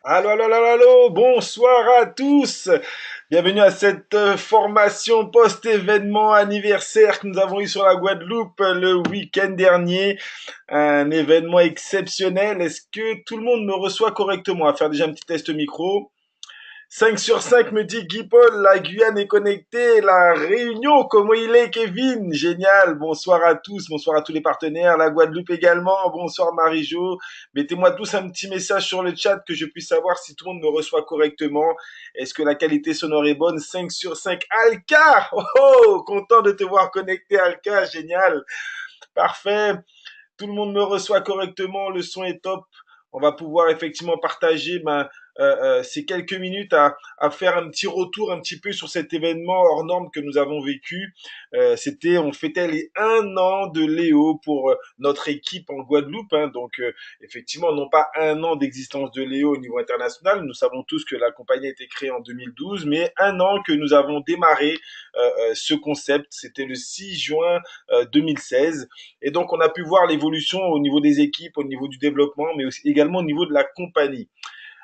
Allô, allô, allô, allô, bonsoir à tous. Bienvenue à cette formation post-événement anniversaire que nous avons eu sur la Guadeloupe le week-end dernier. Un événement exceptionnel. Est-ce que tout le monde me reçoit correctement? On va faire déjà un petit test micro. 5 sur 5 me dit Guy Paul, la Guyane est connectée, la Réunion, comment il est Kevin? Génial, bonsoir à tous, bonsoir à tous les partenaires, la Guadeloupe également, bonsoir Marie-Jo. Mettez-moi tous un petit message sur le chat que je puisse savoir si tout le monde me reçoit correctement. Est-ce que la qualité sonore est bonne? 5 sur 5. Alka! Oh, oh, content de te voir connecté Alka, génial. Parfait, tout le monde me reçoit correctement, le son est top. On va pouvoir effectivement partager ces quelques minutes à faire un petit retour un petit peu sur cet événement hors norme que nous avons vécu. On fêtait les 1 an de Léo pour notre équipe en Guadeloupe. Hein. Donc effectivement, non pas 1 an d'existence de Léo au niveau international. Nous savons tous que la compagnie a été créée en 2012, mais 1 an que nous avons démarré ce concept. C'était le 6 juin 2016. Et donc, on a pu voir l'évolution au niveau des équipes, au niveau du développement, mais aussi également au niveau de la compagnie.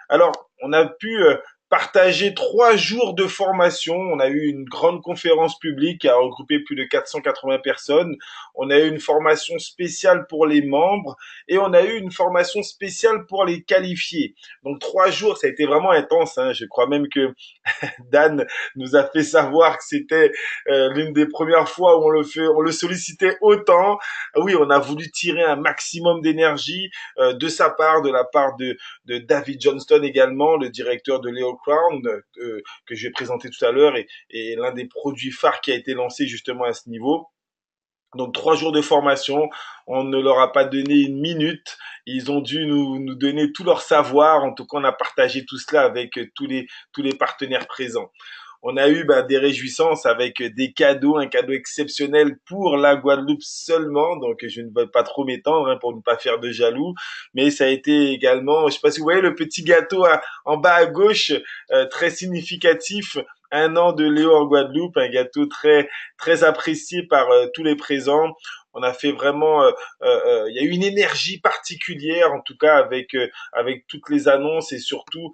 Alors, on a pu partager 3 jours de formation. On a eu une grande conférence publique qui a regroupé plus de 480 personnes. On a eu une formation spéciale pour les membres et on a eu une formation spéciale pour les qualifiés. Donc 3 jours, ça a été vraiment intense. Hein. Je crois même que Dan nous a fait savoir que c'était l'une des premières fois où on le sollicitait autant. Oui, on a voulu tirer un maximum d'énergie de sa part, de la part de David Johnston également, le directeur de Leo Crown, que je vais présenter tout à l'heure, et l'un des produits phares qui a été lancé justement à ce niveau. Donc 3 jours de formation, on ne leur a pas donné une minute, ils ont dû nous donner tout leur savoir, en tout cas on a partagé tout cela avec tous les partenaires présents. On a eu des réjouissances avec des cadeaux, un cadeau exceptionnel pour la Guadeloupe seulement, donc je ne vais pas trop m'étendre hein, pour ne pas faire de jaloux, mais ça a été également, je sais pas si vous voyez le petit gâteau en bas à gauche, très significatif, 1 an de Léo en Guadeloupe, un gâteau très apprécié par tous les présents. On a fait vraiment, il y a eu une énergie particulière, en tout cas avec toutes les annonces et surtout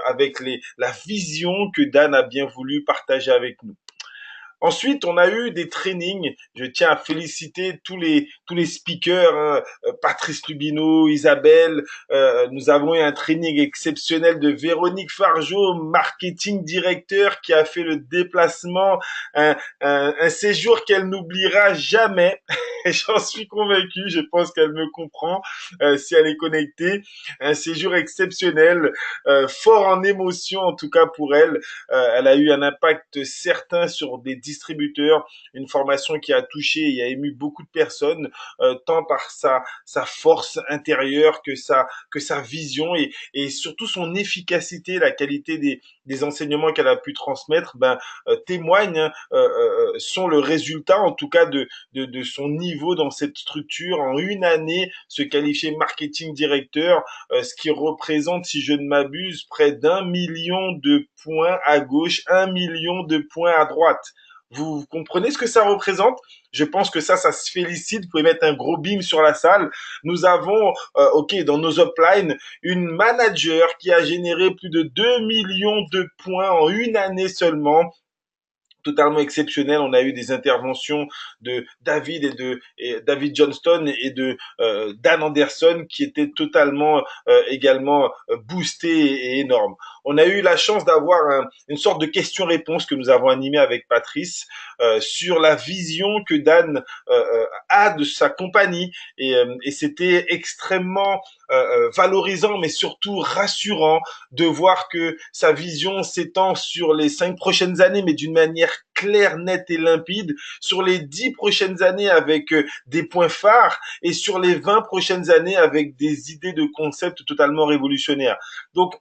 avec la vision que Dan a bien voulu partager avec nous. Ensuite, on a eu des trainings. Je tiens à féliciter tous les speakers, hein, Patrice Lubino, Isabelle. Nous avons eu un training exceptionnel de Véronique Fargeau, marketing directeur, qui a fait le déplacement, un séjour qu'elle n'oubliera jamais. Et j'en suis convaincu. Je pense qu'elle me comprend si elle est connectée. Un séjour exceptionnel, fort en émotion en tout cas pour elle. Elle a eu un impact certain sur des distributeurs, une formation qui a touché et a ému beaucoup de personnes, tant par sa force intérieure que sa vision et surtout son efficacité, la qualité des enseignements qu'elle a pu transmettre, témoignent, hein, sont le résultat en tout cas de son niveau dans cette structure. En une année, se qualifier marketing directeur, ce qui représente, si je ne m'abuse, près d'1 million de points à gauche, 1 million de points à droite. Vous comprenez ce que ça représente? Je pense que ça se félicite. Vous pouvez mettre un gros beam sur la salle. Nous avons, ok, dans nos uplines, une manager qui a généré plus de 2 millions de points en une année seulement, totalement exceptionnel. On a eu des interventions de David et David Johnston et de Dan Anderson qui étaient totalement également boostés et énormes. On a eu la chance d'avoir une sorte de question-réponse que nous avons animé avec Patrice sur la vision que Dan a de sa compagnie et c'était extrêmement valorisant mais surtout rassurant de voir que sa vision s'étend sur les 5 prochaines années mais d'une manière claire, nette et limpide, sur les 10 prochaines années avec des points phares et sur les 20 prochaines années avec des idées de concepts totalement révolutionnaires. Donc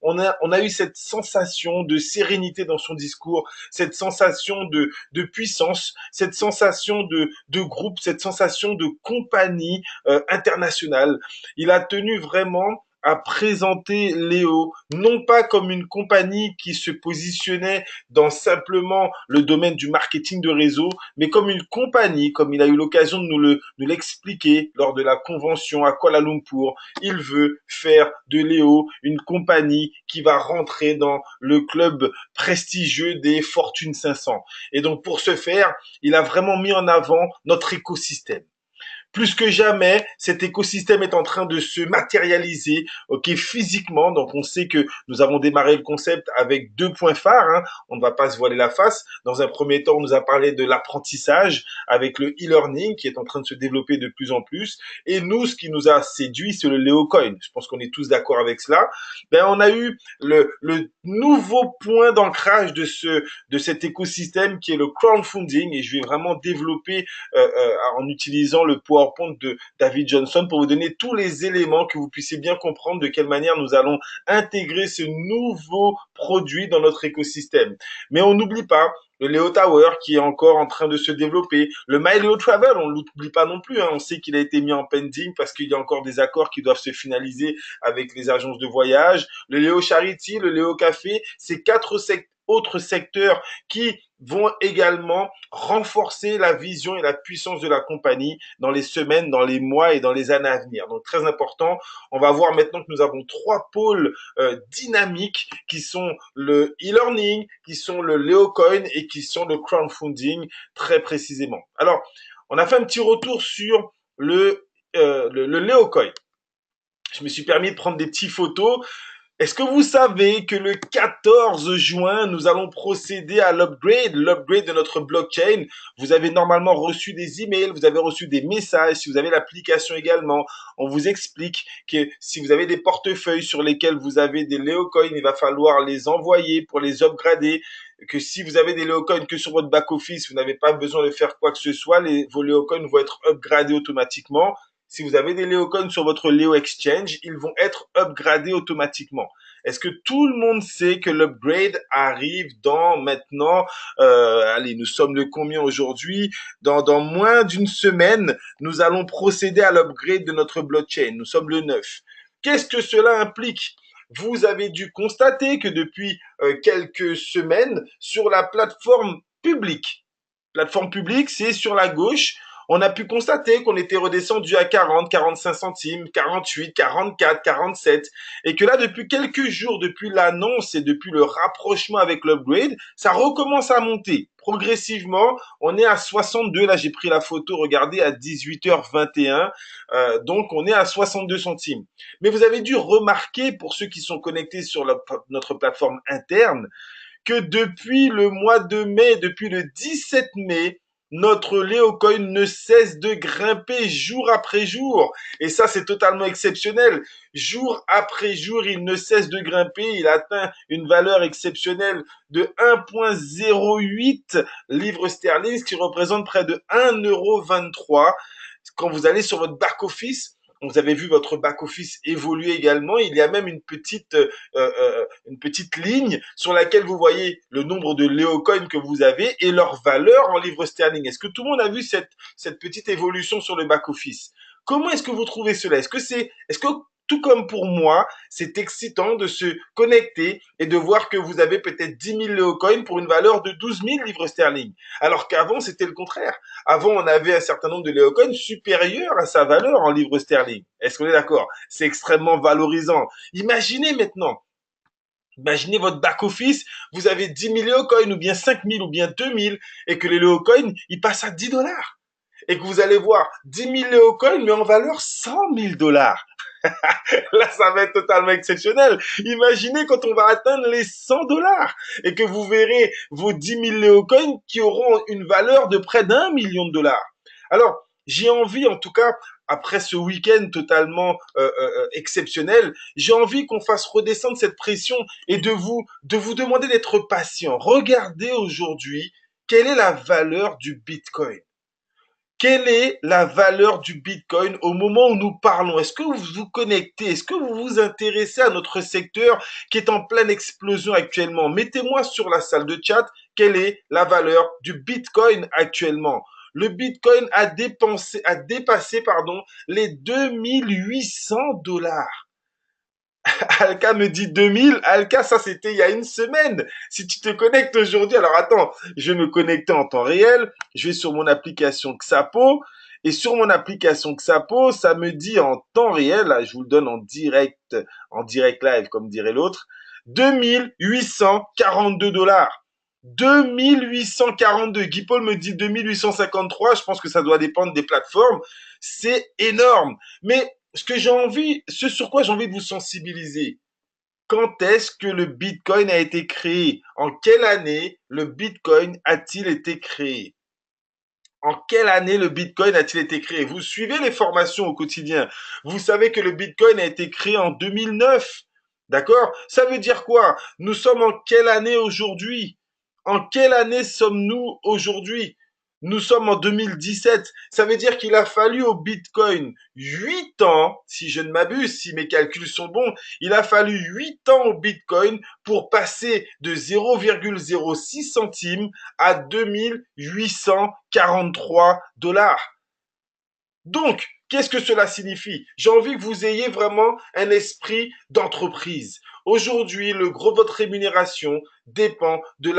on a eu cette sensation de sérénité dans son discours, cette sensation de puissance, cette sensation de groupe, cette sensation de compagnie internationale. Il a tenu vraiment à présenter Léo, non pas comme une compagnie qui se positionnait dans simplement le domaine du marketing de réseau, mais comme une compagnie, comme il a eu l'occasion de nous l'expliquer lors de la convention à Kuala Lumpur. Il veut faire de Léo une compagnie qui va rentrer dans le club prestigieux des Fortune 500. Et donc pour ce faire, il a vraiment mis en avant notre écosystème. Plus que jamais, cet écosystème est en train de se matérialiser, ok, physiquement. Donc, on sait que nous avons démarré le concept avec deux points phares. Hein. On ne va pas se voiler la face. Dans un premier temps, on nous a parlé de l'apprentissage avec le e-learning qui est en train de se développer de plus en plus. Et nous, ce qui nous a séduit, c'est le LeoCoin. Je pense qu'on est tous d'accord avec cela. Ben, on a eu le nouveau point d'ancrage de cet écosystème qui est le crowdfunding. Et je vais vraiment développer en utilisant le PowerPoint de David Johnson pour vous donner tous les éléments que vous puissiez bien comprendre de quelle manière nous allons intégrer ce nouveau produit dans notre écosystème. Mais on n'oublie pas le Leo Tower qui est encore en train de se développer. Le My Leo Travel, on ne l'oublie pas non plus. Hein. On sait qu'il a été mis en pending parce qu'il y a encore des accords qui doivent se finaliser avec les agences de voyage. Le Leo Charity, le Leo Café, ces autres secteurs qui vont également renforcer la vision et la puissance de la compagnie dans les semaines, dans les mois et dans les années à venir. Donc très important. On va voir maintenant que nous avons trois pôles dynamiques qui sont le e-learning, qui sont le LeoCoin et qui sont le crowdfunding très précisément. Alors, on a fait un petit retour sur le LeoCoin. Je me suis permis de prendre des petites photos. Est-ce que vous savez que le 14 juin, nous allons procéder à l'upgrade de notre blockchain. Vous avez normalement reçu des emails, vous avez reçu des messages, si vous avez l'application également, on vous explique que si vous avez des portefeuilles sur lesquels vous avez des Leocoins, il va falloir les envoyer pour les upgrader, que si vous avez des Leocoins que sur votre back-office, vous n'avez pas besoin de faire quoi que ce soit, vos Leocoins vont être upgradés automatiquement. Si vous avez des Leocoins sur votre Leo Exchange, ils vont être upgradés automatiquement. Est-ce que tout le monde sait que l'upgrade arrive dans maintenant, allez, nous sommes le combien aujourd'hui? Dans moins d'une semaine, nous allons procéder à l'upgrade de notre blockchain. Nous sommes le 9. Qu'est-ce que cela implique? Vous avez dû constater que depuis quelques semaines, sur la plateforme publique, c'est sur la gauche, on a pu constater qu'on était redescendu à 40, 45 centimes, 48, 44, 47, et que là, depuis quelques jours, depuis l'annonce et depuis le rapprochement avec l'upgrade, ça recommence à monter. Progressivement, on est à 62, là j'ai pris la photo, regardez, à 18h21, donc on est à 62 centimes. Mais vous avez dû remarquer, pour ceux qui sont connectés sur notre plateforme interne, que depuis le mois de mai, depuis le 17 mai, notre Léocoin ne cesse de grimper jour après jour. Et ça, c'est totalement exceptionnel. Jour après jour, il ne cesse de grimper. Il atteint une valeur exceptionnelle de 1,08 livres sterling, ce qui représente près de 1,23 €. Quand vous allez sur votre back-office, vous avez vu votre back-office évoluer également. Il y a même une petite ligne sur laquelle vous voyez le nombre de Léocoins que vous avez et leur valeur en livres sterling. Est-ce que tout le monde a vu cette petite évolution sur le back-office? Comment est-ce que vous trouvez cela? Est-ce que tout comme pour moi, c'est excitant de se connecter et de voir que vous avez peut-être 10 000 Léocoins pour une valeur de 12 000 livres sterling. Alors qu'avant, c'était le contraire. Avant, on avait un certain nombre de Léocoins supérieur à sa valeur en livres sterling. Est-ce qu'on est d'accord? C'est extrêmement valorisant. Imaginez votre back-office, vous avez 10 000 Léocoins ou bien 5 000 ou bien 2 000 et que les Léocoins, ils passent à 10 $. Et que vous allez voir 10 000 Léocoins mais en valeur 100 000 $. Là, ça va être totalement exceptionnel. Imaginez quand on va atteindre les 100 $ et que vous verrez vos 10 000 Léocoins qui auront une valeur de près d'1 million de dollars. Alors, j'ai envie, en tout cas, après ce week-end totalement exceptionnel, j'ai envie qu'on fasse redescendre cette pression et de vous demander d'être patient. Regardez aujourd'hui quelle est la valeur du Bitcoin. Quelle est la valeur du Bitcoin au moment où nous parlons? Est-ce que vous vous connectez? Est-ce que vous vous intéressez à notre secteur qui est en pleine explosion actuellement? Mettez-moi sur la salle de chat quelle est la valeur du Bitcoin actuellement. Le Bitcoin a dépassé les 2 800 $. Alka me dit 2000. Alka, ça c'était il y a une semaine. Si tu te connectes aujourd'hui, alors attends, je vais me connecter en temps réel. Je vais sur mon application Xapo. Et sur mon application Xapo, ça me dit en temps réel, là, je vous le donne en direct live, comme dirait l'autre, 2842 $. 2842. Guy Paul me dit 2853. Je pense que ça doit dépendre des plateformes. C'est énorme. Mais ce sur quoi j'ai envie de vous sensibiliser, quand est-ce que le Bitcoin a été créé? En quelle année le Bitcoin a-t-il été créé? En quelle année le Bitcoin a-t-il été créé? Vous suivez les formations au quotidien. Vous savez que le Bitcoin a été créé en 2009. D'accord? Ça veut dire quoi? Nous sommes en quelle année aujourd'hui? En quelle année sommes-nous aujourd'hui? Nous sommes en 2017. Ça veut dire qu'il a fallu au Bitcoin 8 ans, si je ne m'abuse, si mes calculs sont bons, il a fallu 8 ans au Bitcoin pour passer de 0,06 centimes à 2843 $. Donc, qu'est-ce que cela signifie? J'ai envie que vous ayez vraiment un esprit d'entreprise. Aujourd'hui, le gros de votre rémunération dépend du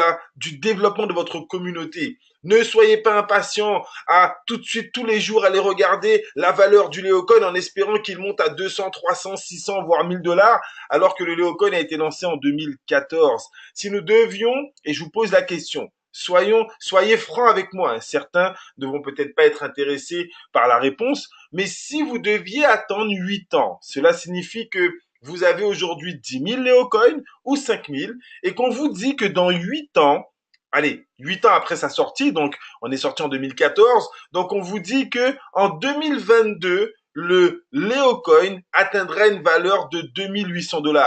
développement de votre communauté. Ne soyez pas impatient à tout de suite, tous les jours, aller regarder la valeur du Léocoin en espérant qu'il monte à 200, 300, 600, voire 1000 $, alors que le Léocoin a été lancé en 2014. Si nous devions, et je vous pose la question, soyez francs avec moi, hein. Certains ne vont peut-être pas être intéressés par la réponse, mais si vous deviez attendre 8 ans, cela signifie que vous avez aujourd'hui 10 000 Léocoins ou 5 000, et qu'on vous dit que dans 8 ans, allez, 8 ans après sa sortie, donc on est sorti en 2014, donc on vous dit que en 2022, le Léocoin atteindra une valeur de 2800 $.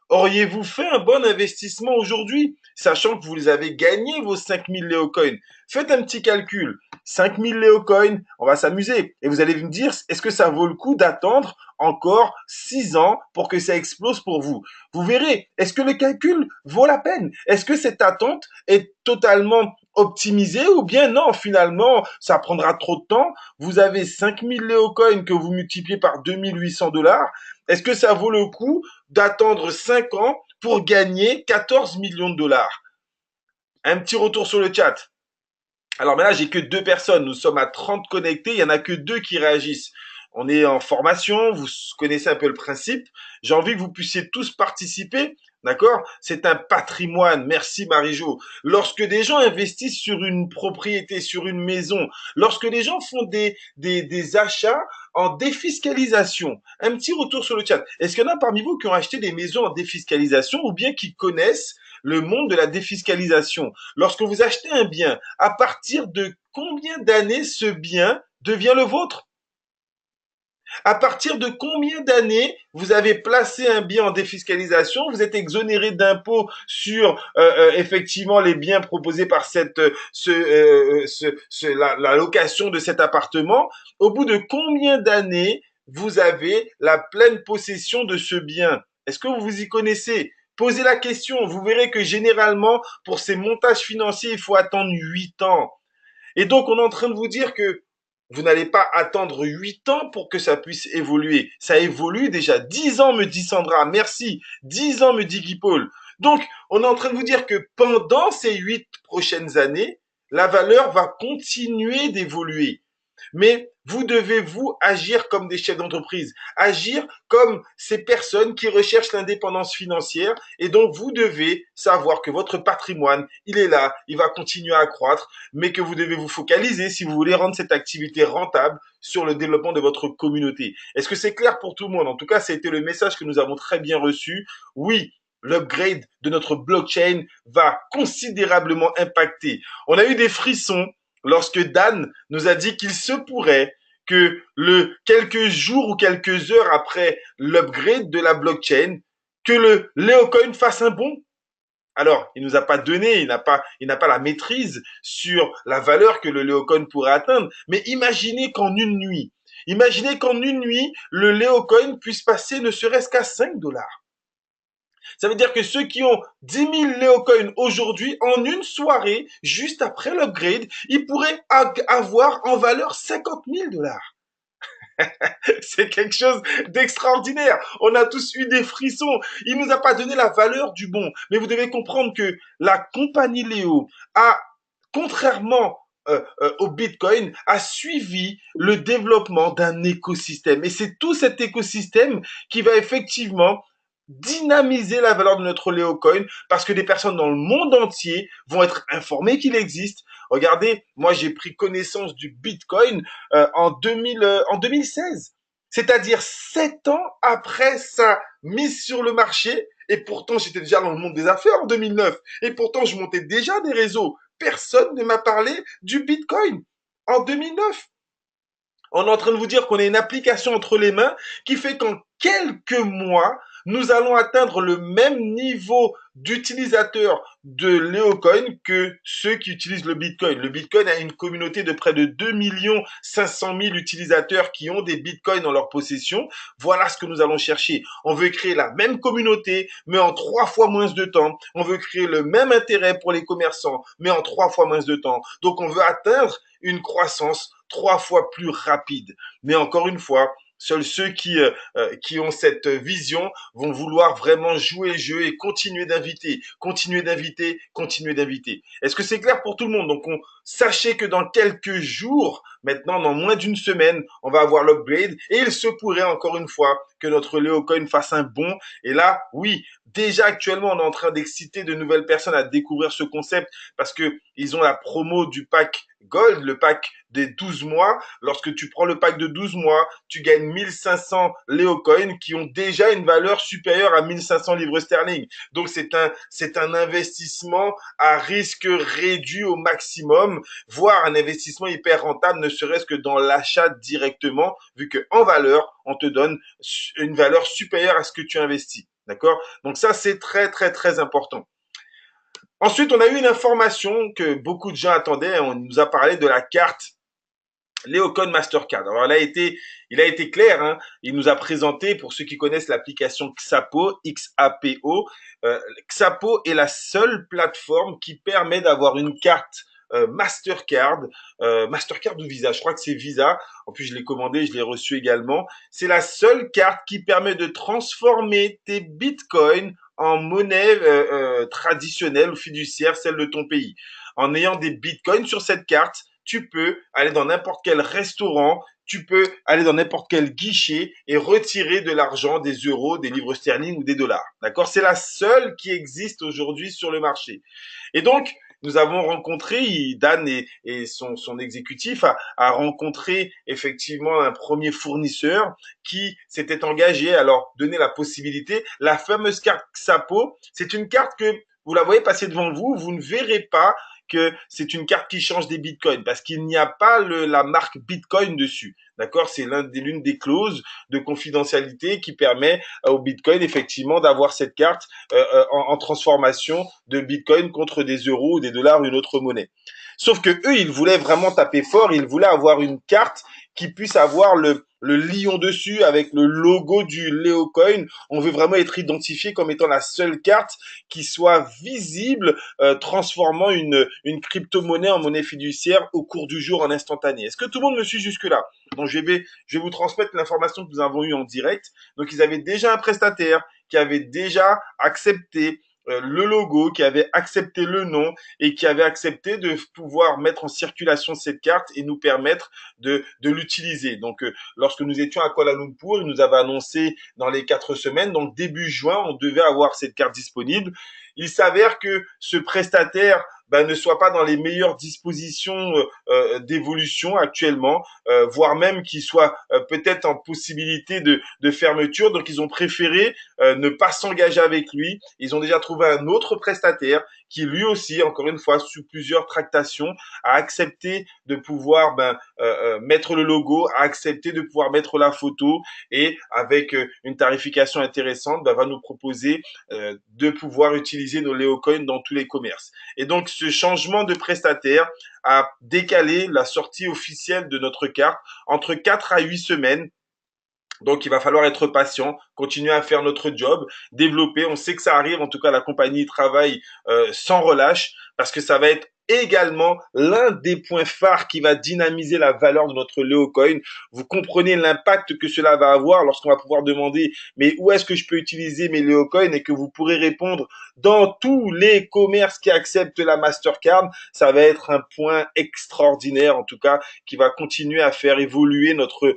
Auriez-vous fait un bon investissement aujourd'hui, sachant que vous les avez gagnés, vos 5000 Léocoins? Faites un petit calcul. 5000 Léocoins, on va s'amuser. Et vous allez me dire, est-ce que ça vaut le coup d'attendre encore 6 ans pour que ça explose pour vous? Vous verrez, est-ce que le calcul vaut la peine? Est-ce que cette attente est totalement optimisée ou bien non, finalement, ça prendra trop de temps. Vous avez 5000 Léocoins que vous multipliez par 2800 $. Est-ce que ça vaut le coup d'attendre 5 ans pour gagner 14 millions de dollars? Un petit retour sur le chat. Alors mais là, j'ai que 2 personnes. Nous sommes à 30 connectés. Il y en a que 2 qui réagissent. On est en formation. Vous connaissez un peu le principe. J'ai envie que vous puissiez tous participer. D'accord? C'est un patrimoine. Merci Marie-Jo. Lorsque des gens investissent sur une propriété, sur une maison, lorsque les gens font des achats en défiscalisation, un petit retour sur le chat. Est-ce qu'il y en a parmi vous qui ont acheté des maisons en défiscalisation ou bien qui connaissent le monde de la défiscalisation? Lorsque vous achetez un bien, à partir de combien d'années ce bien devient le vôtre? À partir de combien d'années vous avez placé un bien en défiscalisation, vous êtes exonéré d'impôts sur effectivement les biens proposés par la location de cet appartement. Au bout de combien d'années vous avez la pleine possession de ce bien? Est-ce que vous vous y connaissez? Posez la question. Vous verrez que généralement, pour ces montages financiers, il faut attendre 8 ans. Et donc, on est en train de vous dire que vous n'allez pas attendre 8 ans pour que ça puisse évoluer. Ça évolue déjà. 10 ans, me dit Sandra. Merci. 10 ans, me dit Guy Paul. Donc, on est en train de vous dire que pendant ces 8 prochaines années, la valeur va continuer d'évoluer. Mais vous devez, vous, agir comme des chefs d'entreprise, agir comme ces personnes qui recherchent l'indépendance financière. Et donc, vous devez savoir que votre patrimoine, il est là, il va continuer à croître, mais que vous devez vous focaliser si vous voulez rendre cette activité rentable sur le développement de votre communauté. Est-ce que c'est clair pour tout le monde? En tout cas, ça a été le message que nous avons très bien reçu. Oui, l'upgrade de notre blockchain va considérablement impacter. On a eu des frissons lorsque Dan nous a dit qu'il se pourrait que quelques jours ou quelques heures après l'upgrade de la blockchain, que le Leocoin fasse un bond. Alors, il nous a pas donné, il n'a pas la maîtrise sur la valeur que le Leocoin pourrait atteindre, mais imaginez qu'en une nuit, le Leocoin puisse passer ne serait-ce qu'à 5 $. Ça veut dire que ceux qui ont 10 000 Léocoins aujourd'hui, en une soirée, juste après l'upgrade, ils pourraient avoir en valeur 50 000 $. C'est quelque chose d'extraordinaire. On a tous eu des frissons. Il nous a pas donné la valeur du bon. Mais vous devez comprendre que la compagnie Léo a, contrairement au Bitcoin, a suivi le développement d'un écosystème. Et c'est tout cet écosystème qui va effectivement dynamiser la valeur de notre Léocoin parce que des personnes dans le monde entier vont être informées qu'il existe. Regardez, moi j'ai pris connaissance du Bitcoin en 2016, c'est-à-dire 7 ans après sa mise sur le marché. Et pourtant, j'étais déjà dans le monde des affaires en 2009. Et pourtant, je montais déjà des réseaux. Personne ne m'a parlé du Bitcoin en 2009. On est en train de vous dire qu'on a une application entre les mains qui fait qu'en quelques mois, nous allons atteindre le même niveau d'utilisateurs de Leocoin que ceux qui utilisent le Bitcoin. Le Bitcoin a une communauté de près de 2 500 000 utilisateurs qui ont des Bitcoins en leur possession. Voilà ce que nous allons chercher. On veut créer la même communauté, mais en 3 fois moins de temps. On veut créer le même intérêt pour les commerçants, mais en 3 fois moins de temps. Donc on veut atteindre une croissance 3 fois plus rapide. Mais encore une fois, seuls ceux qui ont cette vision vont vouloir vraiment jouer le jeu et continuer d'inviter, continuer d'inviter, continuer d'inviter. Est-ce que c'est clair pour tout le monde? Donc, sachez que dans quelques jours, maintenant, dans moins d'une semaine, on va avoir l'upgrade et il se pourrait encore une fois que notre Leocoin fasse un bond. Et là, oui, déjà actuellement, on est en train d'exciter de nouvelles personnes à découvrir ce concept parce que ils ont la promo du pack Gold, le pack des 12 mois. Lorsque tu prends le pack de 12 mois, tu gagnes 1500 Léocoins qui ont déjà une valeur supérieure à 1500 livres sterling. Donc c'est un investissement à risque réduit au maximum, voire un investissement hyper rentable, ne serait-ce que dans l'achat directement, vu que en valeur, on te donne une valeur supérieure à ce que tu investis. D'accord? Donc ça, c'est très, très, très important. Ensuite, on a eu une information que beaucoup de gens attendaient. On nous a parlé de la carte Leocon Mastercard. Alors, il a été clair. Hein. Il nous a présenté, pour ceux qui connaissent l'application Xapo, X-A-P-O, Xapo est la seule plateforme qui permet d'avoir une carte Mastercard, Mastercard ou Visa. Je crois que c'est Visa. En plus, je l'ai commandé, je l'ai reçu également. C'est la seule carte qui permet de transformer tes bitcoins en monnaie traditionnelle ou fiduciaire, celle de ton pays. En ayant des bitcoins sur cette carte, tu peux aller dans n'importe quel restaurant, tu peux aller dans n'importe quel guichet et retirer de l'argent, des euros, des livres sterling ou des dollars. D'accord? C'est la seule qui existe aujourd'hui sur le marché. Et donc, nous avons rencontré, Dan et son exécutif a rencontré effectivement un premier fournisseur qui s'était engagé à leur donner la possibilité. La fameuse carte Xapo, c'est une carte que vous la voyez passer devant vous, vous ne verrez pas que c'est une carte qui change des bitcoins parce qu'il n'y a pas la marque Bitcoin dessus. D'accord? C'est l'une des clauses de confidentialité qui permet au Bitcoin effectivement d'avoir cette carte en transformation de Bitcoin contre des euros ou des dollars ou une autre monnaie. Sauf que eux, ils voulaient vraiment taper fort, ils voulaient avoir une carte qui puisse avoir le lion dessus avec le logo du Leocoin. On veut vraiment être identifié comme étant la seule carte qui soit visible, transformant une crypto-monnaie en monnaie fiduciaire au cours du jour en instantané. Est-ce que tout le monde me suit jusque-là? Donc je vais vous transmettre l'information que nous avons eue en direct. Donc ils avaient déjà un prestataire qui avait déjà accepté le logo, qui avait accepté le nom et qui avait accepté de pouvoir mettre en circulation cette carte et nous permettre de l'utiliser. Donc, lorsque nous étions à Kuala Lumpur, il nous avait annoncé dans les 4 semaines, donc début juin, on devait avoir cette carte disponible. Il s'avère que ce prestataire ne soit pas dans les meilleures dispositions d'évolution actuellement, voire même qu'il soit peut-être en possibilité de fermeture. Donc, ils ont préféré ne pas s'engager avec lui. Ils ont déjà trouvé un autre prestataire qui lui aussi, encore une fois, sous plusieurs tractations, a accepté de pouvoir mettre le logo, a accepté de pouvoir mettre la photo et avec une tarification intéressante, va nous proposer de pouvoir utiliser nos Leocoins dans tous les commerces. Et donc, ce changement de prestataire a décalé la sortie officielle de notre carte entre 4 à 8 semaines. Donc, il va falloir être patient, continuer à faire notre job, développer. On sait que ça arrive. En tout cas, la compagnie travaille sans relâche parce que ça va être également l'un des points phares qui va dynamiser la valeur de notre Léocoin. Vous comprenez l'impact que cela va avoir lorsqu'on va pouvoir demander mais où est-ce que je peux utiliser mes Léocoins et que vous pourrez répondre dans tous les commerces qui acceptent la Mastercard. Ça va être un point extraordinaire en tout cas qui va continuer à faire évoluer notre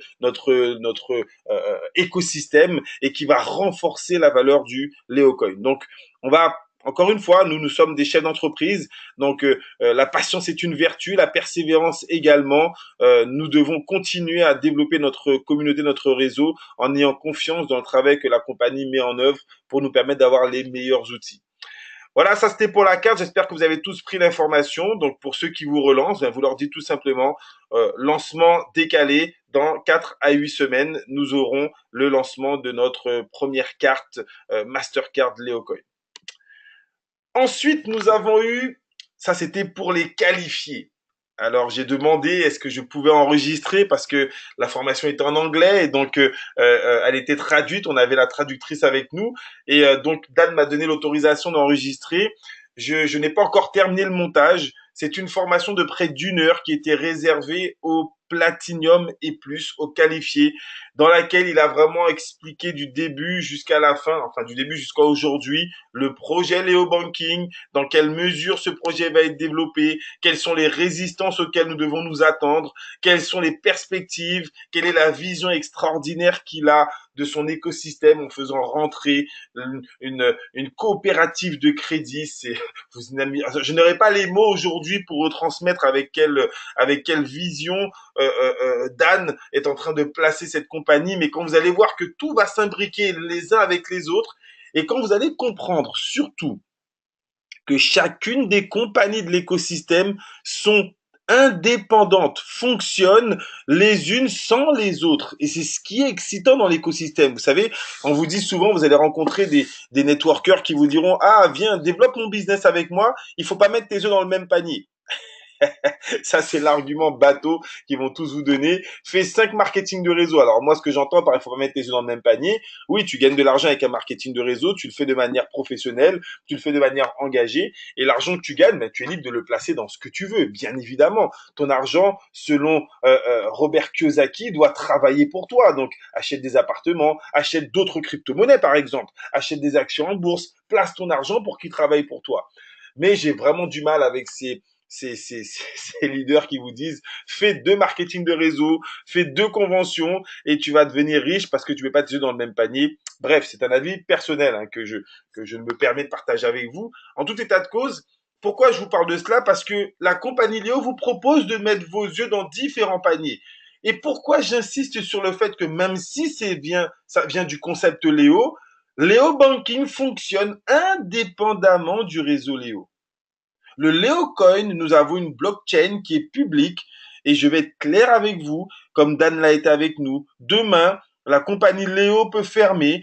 écosystème et qui va renforcer la valeur du Léocoin. Donc on va encore une fois, nous sommes des chefs d'entreprise, donc la patience est une vertu, la persévérance également. Nous devons continuer à développer notre communauté, notre réseau, en ayant confiance dans le travail que la compagnie met en œuvre pour nous permettre d'avoir les meilleurs outils. Voilà, ça c'était pour la carte. J'espère que vous avez tous pris l'information. Donc pour ceux qui vous relancent, vous leur dites tout simplement lancement décalé. Dans 4 à 8 semaines, nous aurons le lancement de notre première carte Mastercard Léocoin. Ensuite, nous avons eu, ça c'était pour les qualifiés. Alors j'ai demandé est-ce que je pouvais enregistrer parce que la formation était en anglais et donc elle était traduite, on avait la traductrice avec nous et donc Dan m'a donné l'autorisation d'enregistrer. Je n'ai pas encore terminé le montage. C'est une formation de près d'1 heure qui était réservée aux Platinum et plus, aux qualifiés, dans laquelle il a vraiment expliqué du début jusqu'à la fin, enfin du début jusqu'à aujourd'hui, le projet Léo Banking, dans quelle mesure ce projet va être développé, quelles sont les résistances auxquelles nous devons nous attendre, quelles sont les perspectives, quelle est la vision extraordinaire qu'il a de son écosystème en faisant rentrer une coopérative de crédit. Je n'aurais pas les mots aujourd'hui pour retransmettre avec quelle vision Dan est en train de placer cette compagnie, mais quand vous allez voir que tout va s'imbriquer les uns avec les autres, et quand vous allez comprendre surtout que chacune des compagnies de l'écosystème sont indépendantes, fonctionnent les unes sans les autres. Et c'est ce qui est excitant dans l'écosystème. Vous savez, on vous dit souvent, vous allez rencontrer des networkers qui vous diront, ah, viens, développe mon business avec moi, il faut pas mettre tes œufs dans le même panier. Ça, c'est l'argument bateau qu'ils vont tous vous donner. Fais 5 marketing de réseau. Alors, moi, ce que j'entends par il faut pas mettre les œufs dans le même panier. Oui, tu gagnes de l'argent avec un marketing de réseau. Tu le fais de manière professionnelle. Tu le fais de manière engagée. Et l'argent que tu gagnes, ben, tu es libre de le placer dans ce que tu veux. Bien évidemment. Ton argent, selon Robert Kiyosaki, doit travailler pour toi. Donc, achète des appartements, achète d'autres crypto-monnaies, par exemple. Achète des actions en bourse. Place ton argent pour qu'il travaille pour toi. Mais j'ai vraiment du mal avec ces leaders qui vous disent fais 2 marketing de réseau, fais 2 conventions et tu vas devenir riche parce que tu ne mets pas tes œufs dans le même panier. Bref, c'est un avis personnel hein, que je me permets de partager avec vous. En tout état de cause, pourquoi je vous parle de cela? Parce que la compagnie Léo vous propose de mettre vos œufs dans différents paniers. Et pourquoi j'insiste sur le fait que même si ça vient du concept Léo, Léo Banking fonctionne indépendamment du réseau Léo. Le Léocoin, nous avons une blockchain qui est publique et je vais être clair avec vous, comme Dan l'a été avec nous. Demain, la compagnie Léo peut fermer,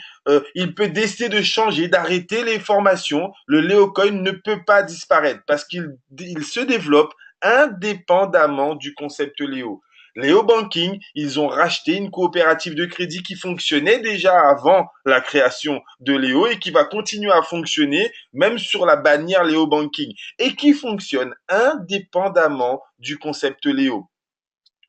il peut décider de changer, d'arrêter les formations. Le Léocoin ne peut pas disparaître parce qu'il se développe indépendamment du concept Léo. Léo Banking, ils ont racheté une coopérative de crédit qui fonctionnait déjà avant la création de Léo et qui va continuer à fonctionner même sur la bannière Léo Banking et qui fonctionne indépendamment du concept Léo.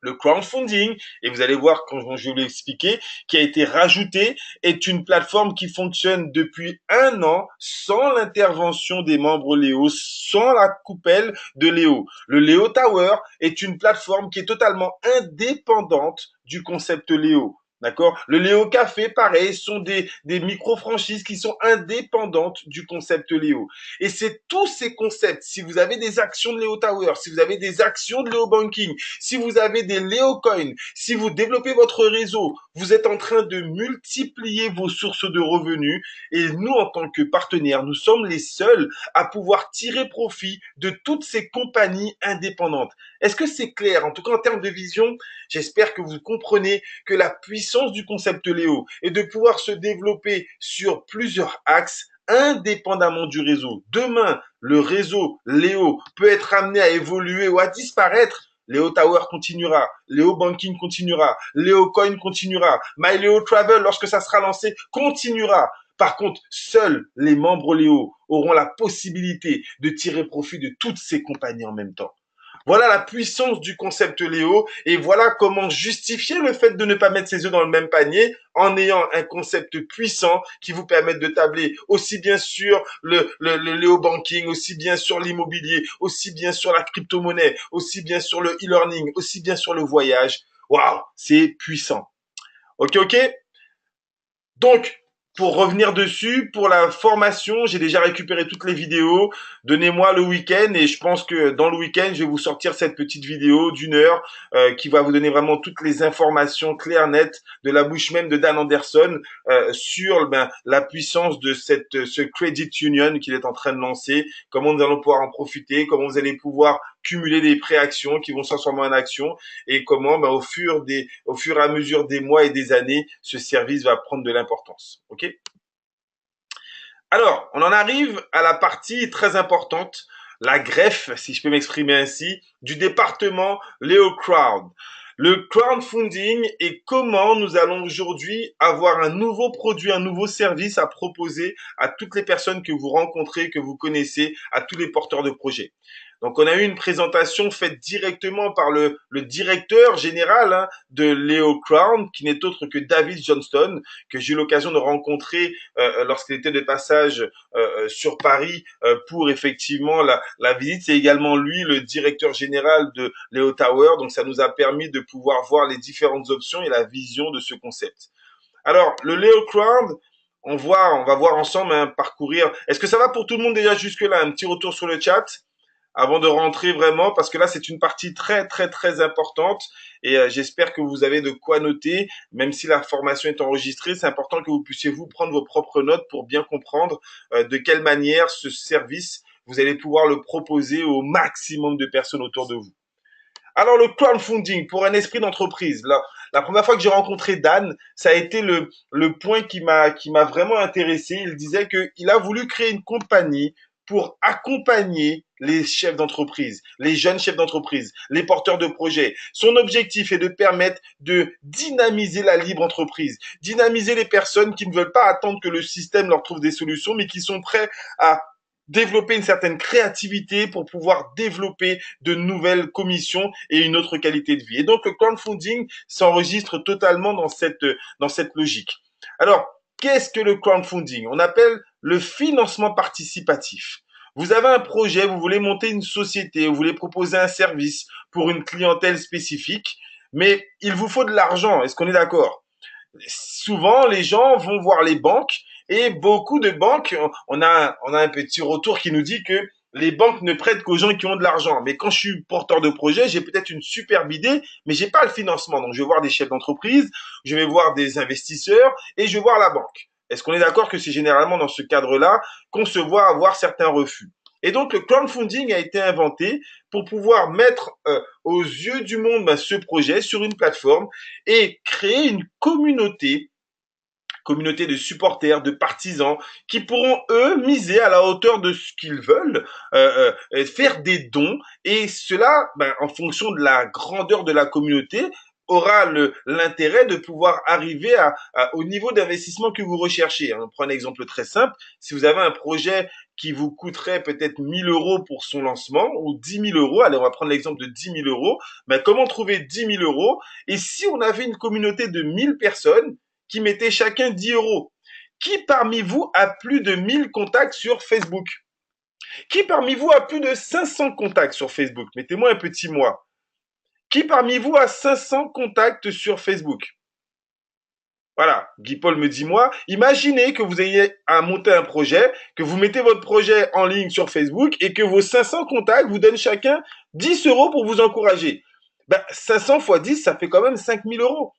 Le crowdfunding, et vous allez voir quand je vais l'expliquer, qui a été rajouté, est une plateforme qui fonctionne depuis 1 an sans l'intervention des membres Léo, sans la coupelle de Léo. Le Léo Tower est une plateforme qui est totalement indépendante du concept Léo. D'accord? Le Léo Café, pareil, sont des micro-franchises qui sont indépendantes du concept Léo. Et c'est tous ces concepts, si vous avez des actions de Léo Tower, si vous avez des actions de Léo Banking, si vous avez des Léo Coins, si vous développez votre réseau, vous êtes en train de multiplier vos sources de revenus. Et nous, en tant que partenaires, nous sommes les seuls à pouvoir tirer profit de toutes ces compagnies indépendantes. Est-ce que c'est clair? En tout cas, en termes de vision, j'espère que vous comprenez que la puissance du concept Léo est de pouvoir se développer sur plusieurs axes indépendamment du réseau. Demain, le réseau Léo peut être amené à évoluer ou à disparaître. Léo Tower continuera, Léo Banking continuera, Léo Coin continuera, My Léo Travel, lorsque ça sera lancé, continuera. Par contre, seuls les membres Léo auront la possibilité de tirer profit de toutes ces compagnies en même temps. Voilà la puissance du concept Léo et voilà comment justifier le fait de ne pas mettre ses œufs dans le même panier en ayant un concept puissant qui vous permette de tabler aussi bien sur le Léo banking, aussi bien sur l'immobilier, aussi bien sur la crypto-monnaie, aussi bien sur le e-learning, aussi bien sur le voyage. Waouh, c'est puissant. Ok, ok. Donc, pour revenir dessus, pour la formation, j'ai déjà récupéré toutes les vidéos. Donnez-moi le week-end et je pense que dans le week-end, je vais vous sortir cette petite vidéo d'1 heure qui va vous donner vraiment toutes les informations claires, nettes de la bouche même de Dan Anderson sur la puissance de ce Credit Union qu'il est en train de lancer, comment nous allons pouvoir en profiter, comment vous allez pouvoir cumuler des préactions qui vont se transformer en actions et comment, au fur et à mesure des mois et des années, ce service va prendre de l'importance. Ok. Alors, on en arrive à la partie très importante, la greffe, si je peux m'exprimer ainsi, du département Leo Crowd. Le crowdfunding et comment nous allons aujourd'hui avoir un nouveau produit, un nouveau service à proposer à toutes les personnes que vous rencontrez, que vous connaissez, à tous les porteurs de projets. Donc, on a eu une présentation faite directement par le directeur général de Leo Crown, qui n'est autre que David Johnston, que j'ai eu l'occasion de rencontrer lorsqu'il était de passage sur Paris pour effectivement la visite. C'est également lui le directeur général de Leo Tower, donc ça nous a permis de pouvoir voir les différentes options et la vision de ce concept. Alors, le Leo Crown, on va voir ensemble parcourir. Est-ce que ça va pour tout le monde déjà jusque-là? Un petit retour sur le chat avant de rentrer vraiment, parce que là, c'est une partie très, très, très importante et j'espère que vous avez de quoi noter, même si la formation est enregistrée, c'est important que vous puissiez vous prendre vos propres notes pour bien comprendre de quelle manière ce service, vous allez pouvoir le proposer au maximum de personnes autour de vous. Alors, le crowdfunding pour un esprit d'entreprise. La première fois que j'ai rencontré Dan, ça a été le point qui m'a vraiment intéressé. Il disait qu'il a voulu créer une compagnie pour accompagner les chefs d'entreprise, les jeunes chefs d'entreprise, les porteurs de projets. Son objectif est de permettre de dynamiser la libre entreprise, dynamiser les personnes qui ne veulent pas attendre que le système leur trouve des solutions, mais qui sont prêts à développer une certaine créativité pour pouvoir développer de nouvelles commissions et une autre qualité de vie. Et donc, le crowdfunding s'enregistre totalement dans cette logique. Alors, qu'est-ce que le crowdfunding? On appelle le financement participatif. Vous avez un projet, vous voulez monter une société, vous voulez proposer un service pour une clientèle spécifique, mais il vous faut de l'argent. Est-ce qu'on est d'accord? Souvent, les gens vont voir les banques et beaucoup de banques, on a un petit retour qui nous dit que les banques ne prêtent qu'aux gens qui ont de l'argent. Mais quand je suis porteur de projet, j'ai peut-être une superbe idée, mais j'ai pas le financement. Donc, je vais voir des chefs d'entreprise, je vais voir des investisseurs et je vais voir la banque. Est-ce qu'on est d'accord que c'est généralement dans ce cadre-là qu'on se voit avoir certains refus? Et donc, le crowdfunding a été inventé pour pouvoir mettre aux yeux du monde ce projet sur une plateforme et créer une communauté de supporters, de partisans, qui pourront, eux, miser à la hauteur de ce qu'ils veulent, faire des dons, et cela, en fonction de la grandeur de la communauté, aura l'intérêt de pouvoir arriver au niveau d'investissement que vous recherchez. On prend un exemple très simple. Si vous avez un projet qui vous coûterait peut-être 1 000 € pour son lancement, ou 10 000 €, allez, on va prendre l'exemple de 10 000 €, comment trouver 10 000 €? Et si on avait une communauté de 1 000 personnes qui mettaient chacun 10 €? Qui parmi vous a plus de 1 000 contacts sur Facebook? Qui parmi vous a plus de 500 contacts sur Facebook? Mettez-moi un petit moi. Qui parmi vous a 500 contacts sur Facebook? Voilà, Guy Paul me dit moi, imaginez que vous ayez à monter un projet, que vous mettez votre projet en ligne sur Facebook et que vos 500 contacts vous donnent chacun 10 € pour vous encourager. 500 fois 10, ça fait quand même 5 000 €.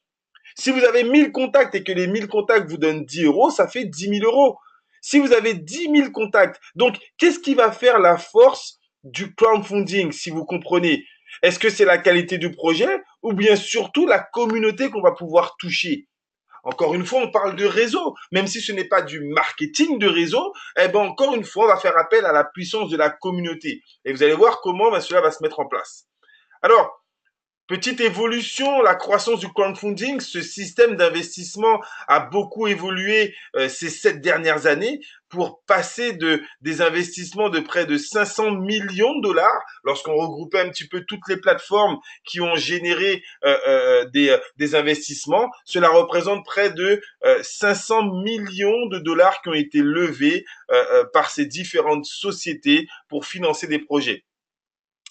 Si vous avez 1 000 contacts et que les 1 000 contacts vous donnent 10 €, ça fait 10 000 €. Si vous avez 10 000 contacts, donc qu'est-ce qui va faire la force du crowdfunding, si vous comprenez? Est-ce que c'est la qualité du projet ou bien surtout la communauté qu'on va pouvoir toucher? Encore une fois, on parle de réseau. Même si ce n'est pas du marketing de réseau, encore une fois, on va faire appel à la puissance de la communauté. Et vous allez voir comment cela va se mettre en place. Alors, Petite évolution, la croissance du crowdfunding, ce système d'investissement a beaucoup évolué ces 7 dernières années pour passer des investissements de près de 500 millions de dollars lorsqu'on regroupait un petit peu toutes les plateformes qui ont généré des investissements. Cela représente près de 500 millions de dollars qui ont été levés par ces différentes sociétés pour financer des projets.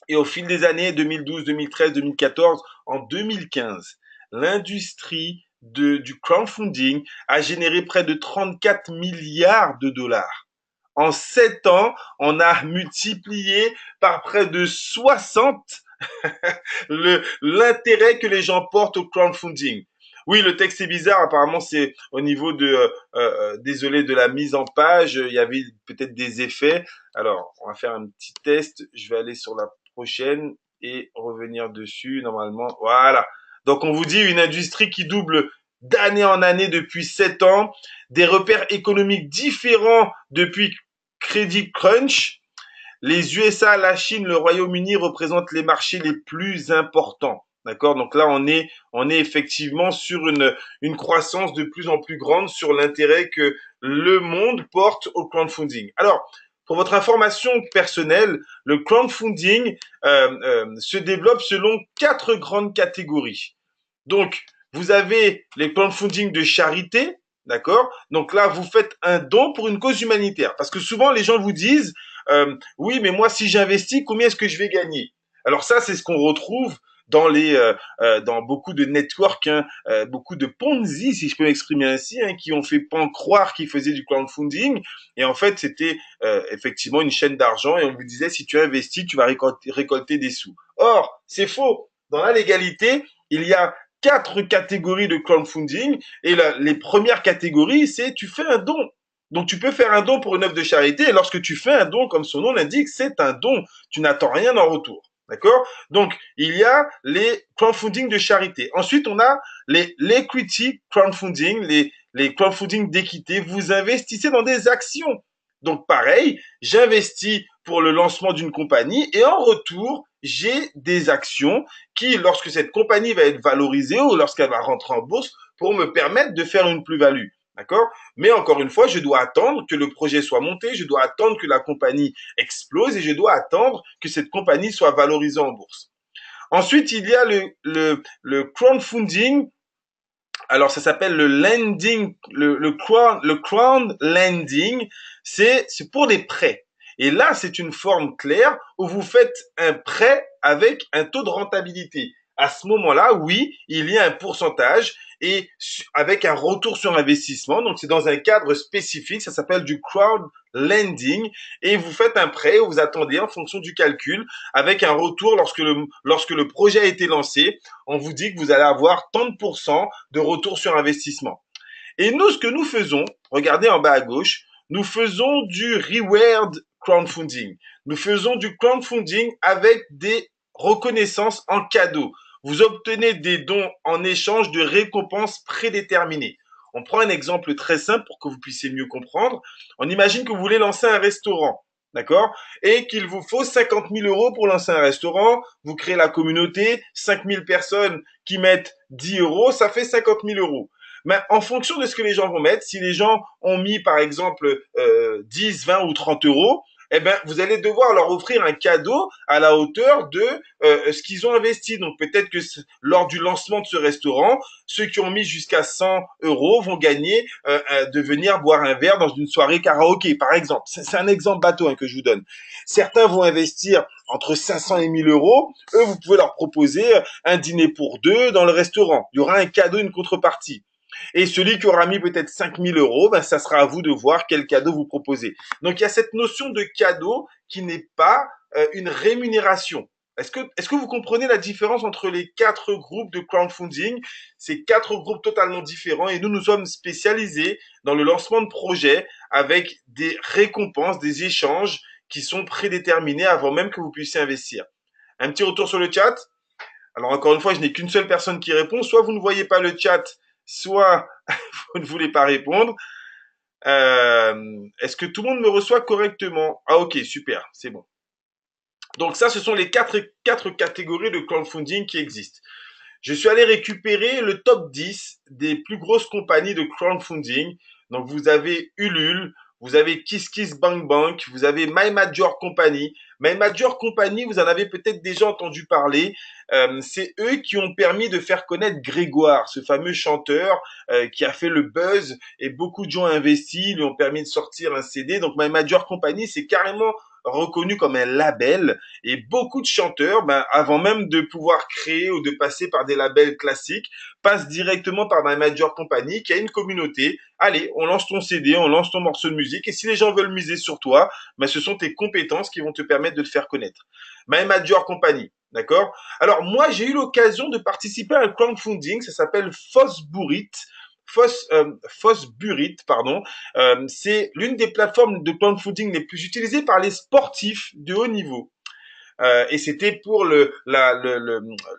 Et au fil des années 2012, 2013, 2014, en 2015, l'industrie du crowdfunding a généré près de 34 milliards de dollars. En 7 ans, on a multiplié par près de 60 l'intérêt que les gens portent au crowdfunding. Oui, le texte est bizarre. Apparemment, c'est au niveau désolé, de la mise en page. Il y avait peut-être des effets. Alors, on va faire un petit test. Je vais aller sur la prochaine et revenir dessus. Normalement, voilà. Donc, on vous dit une industrie qui double d'année en année depuis 7 ans, des repères économiques différents depuis Credit Crunch. Les USA, la Chine, le Royaume-Uni représentent les marchés les plus importants. D'accord. Donc là, on est effectivement sur une croissance de plus en plus grande sur l'intérêt que le monde porte au crowdfunding. Alors, pour votre information personnelle, le crowdfunding se développe selon 4 grandes catégories. Donc, vous avez les crowdfunding de charité, d'accord. Donc là, vous faites un don pour une cause humanitaire. Parce que souvent, les gens vous disent, oui, mais moi, si j'investis, combien est-ce que je vais gagner? Alors ça, c'est ce qu'on retrouve dans beaucoup de networks, hein, beaucoup de Ponzi, si je peux m'exprimer ainsi, hein, qui ont fait croire qu'ils faisaient du crowdfunding. Et en fait, c'était effectivement une chaîne d'argent et on vous disait, si tu investis, tu vas récolter des sous. Or, c'est faux. Dans la légalité, il y a 4 catégories de crowdfunding et les premières catégories, c'est tu fais un don. Donc tu peux faire un don pour une œuvre de charité et lorsque tu fais un don, comme son nom l'indique, c'est un don. Tu n'attends rien en retour. D'accord. Donc, il y a les crowdfunding de charité. Ensuite, on a l'equity crowdfunding, les crowdfunding d'équité. Vous investissez dans des actions. Donc, pareil, j'investis pour le lancement d'une compagnie et en retour, j'ai des actions qui, lorsque cette compagnie va être valorisée ou lorsqu'elle va rentrer en bourse, pourront me permettre de faire une plus-value. D'accord. Mais encore une fois, je dois attendre que le projet soit monté, je dois attendre que la compagnie explose et je dois attendre que cette compagnie soit valorisée en bourse. Ensuite, il y a le crowdfunding. Alors, ça s'appelle le lending, le crowd lending. C'est pour des prêts. Et là, c'est une forme claire où vous faites un prêt avec un taux de rentabilité. À ce moment-là, oui, il y a un pourcentage et avec un retour sur investissement. Donc, c'est dans un cadre spécifique. Ça s'appelle du crowd lending et vous faites un prêt où vous attendez en fonction du calcul avec un retour lorsque le projet a été lancé. On vous dit que vous allez avoir tant de retour sur investissement. Et nous, ce que nous faisons, regardez en bas à gauche, nous faisons du reward crowdfunding. Nous faisons du crowdfunding avec des reconnaissances en cadeau. Vous obtenez des dons en échange de récompenses prédéterminées. On prend un exemple très simple pour que vous puissiez mieux comprendre. On imagine que vous voulez lancer un restaurant. D'accord. Et qu'il vous faut 50 000 euros pour lancer un restaurant. Vous créez la communauté, 5 000 personnes qui mettent 10 euros, ça fait 50 000 euros. Mais en fonction de ce que les gens vont mettre, si les gens ont mis par exemple 10, 20 ou 30 euros, eh ben, vous allez devoir leur offrir un cadeau à la hauteur de ce qu'ils ont investi. Donc peut-être que lors du lancement de ce restaurant, ceux qui ont mis jusqu'à 100 euros vont gagner de venir boire un verre dans une soirée karaoké, par exemple. C'est un exemple bateau hein, que je vous donne. Certains vont investir entre 500 et 1000 euros. Eux, vous pouvez leur proposer un dîner pour deux dans le restaurant. Il y aura un cadeau, une contrepartie. Et celui qui aura mis peut-être 5000 euros, ben, ça sera à vous de voir quel cadeau vous proposez. Donc il y a cette notion de cadeau qui n'est pas une rémunération. Est-ce que vous comprenez la différence entre les 4 groupes de crowdfunding? Ces 4 groupes totalement différents et nous sommes spécialisés dans le lancement de projets avec des récompenses, des échanges qui sont prédéterminés avant même que vous puissiez investir. Un petit retour sur le chat. Alors encore une fois, je n'ai qu'une seule personne qui répond. Soit vous ne voyez pas le chat, soit vous ne voulez pas répondre. Est-ce que tout le monde me reçoit correctement? Ah ok, super, c'est bon. Donc ça, ce sont les quatre catégories de crowdfunding qui existent. Je suis allé récupérer le top 10 des plus grosses compagnies de crowdfunding. Donc, vous avez Ulule, vous avez KissKissBankBank, vous avez My Major Company. My Major Company, vous en avez peut-être déjà entendu parler. C'est eux qui ont permis de faire connaître Grégoire, ce fameux chanteur qui a fait le buzz et beaucoup de gens investis, lui ont permis de sortir un CD. Donc, My Major Company, c'est carrément reconnu comme un label et beaucoup de chanteurs, ben, avant même de pouvoir créer ou de passer par des labels classiques, passent directement par ma major company qui a une communauté. Allez, on lance ton CD, on lance ton morceau de musique et si les gens veulent miser sur toi, ben, ce sont tes compétences qui vont te permettre de te faire connaître. My Major Company, d'accord. Alors moi, j'ai eu l'occasion de participer à un crowdfunding, ça s'appelle Fosburit. Fosburit, pardon. C'est l'une des plateformes de crowdfunding les plus utilisées par les sportifs de haut niveau. Et c'était pour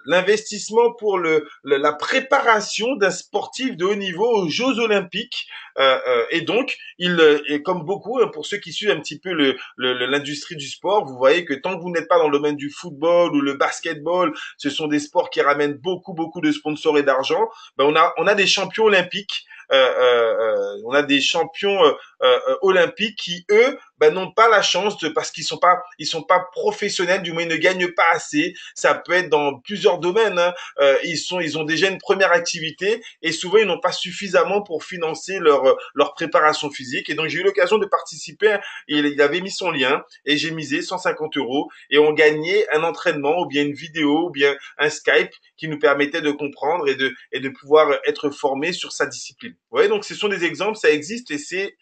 l'investissement pour la préparation d'un sportif de haut niveau aux Jeux Olympiques. Et donc, et comme beaucoup, pour ceux qui suivent un petit peu l'industrie du sport, vous voyez que tant que vous n'êtes pas dans le domaine du football ou le basketball, ce sont des sports qui ramènent beaucoup de sponsors et d'argent. Ben on a des champions olympiques. On a des champions olympiques qui eux ben, n'ont pas la chance parce qu'ils sont pas professionnels, du moins ils ne gagnent pas assez. Ça peut être dans plusieurs domaines. Hein. Ils ont déjà une première activité et souvent ils n'ont pas suffisamment pour financer leur préparation physique. Et donc j'ai eu l'occasion de participer. Il avait mis son lien et j'ai misé 150 € et on gagnait un entraînement ou bien une vidéo ou bien un Skype qui nous permettait de comprendre et de pouvoir être formé sur sa discipline. Vous voyez, donc ce sont des exemples, ça existe et c'est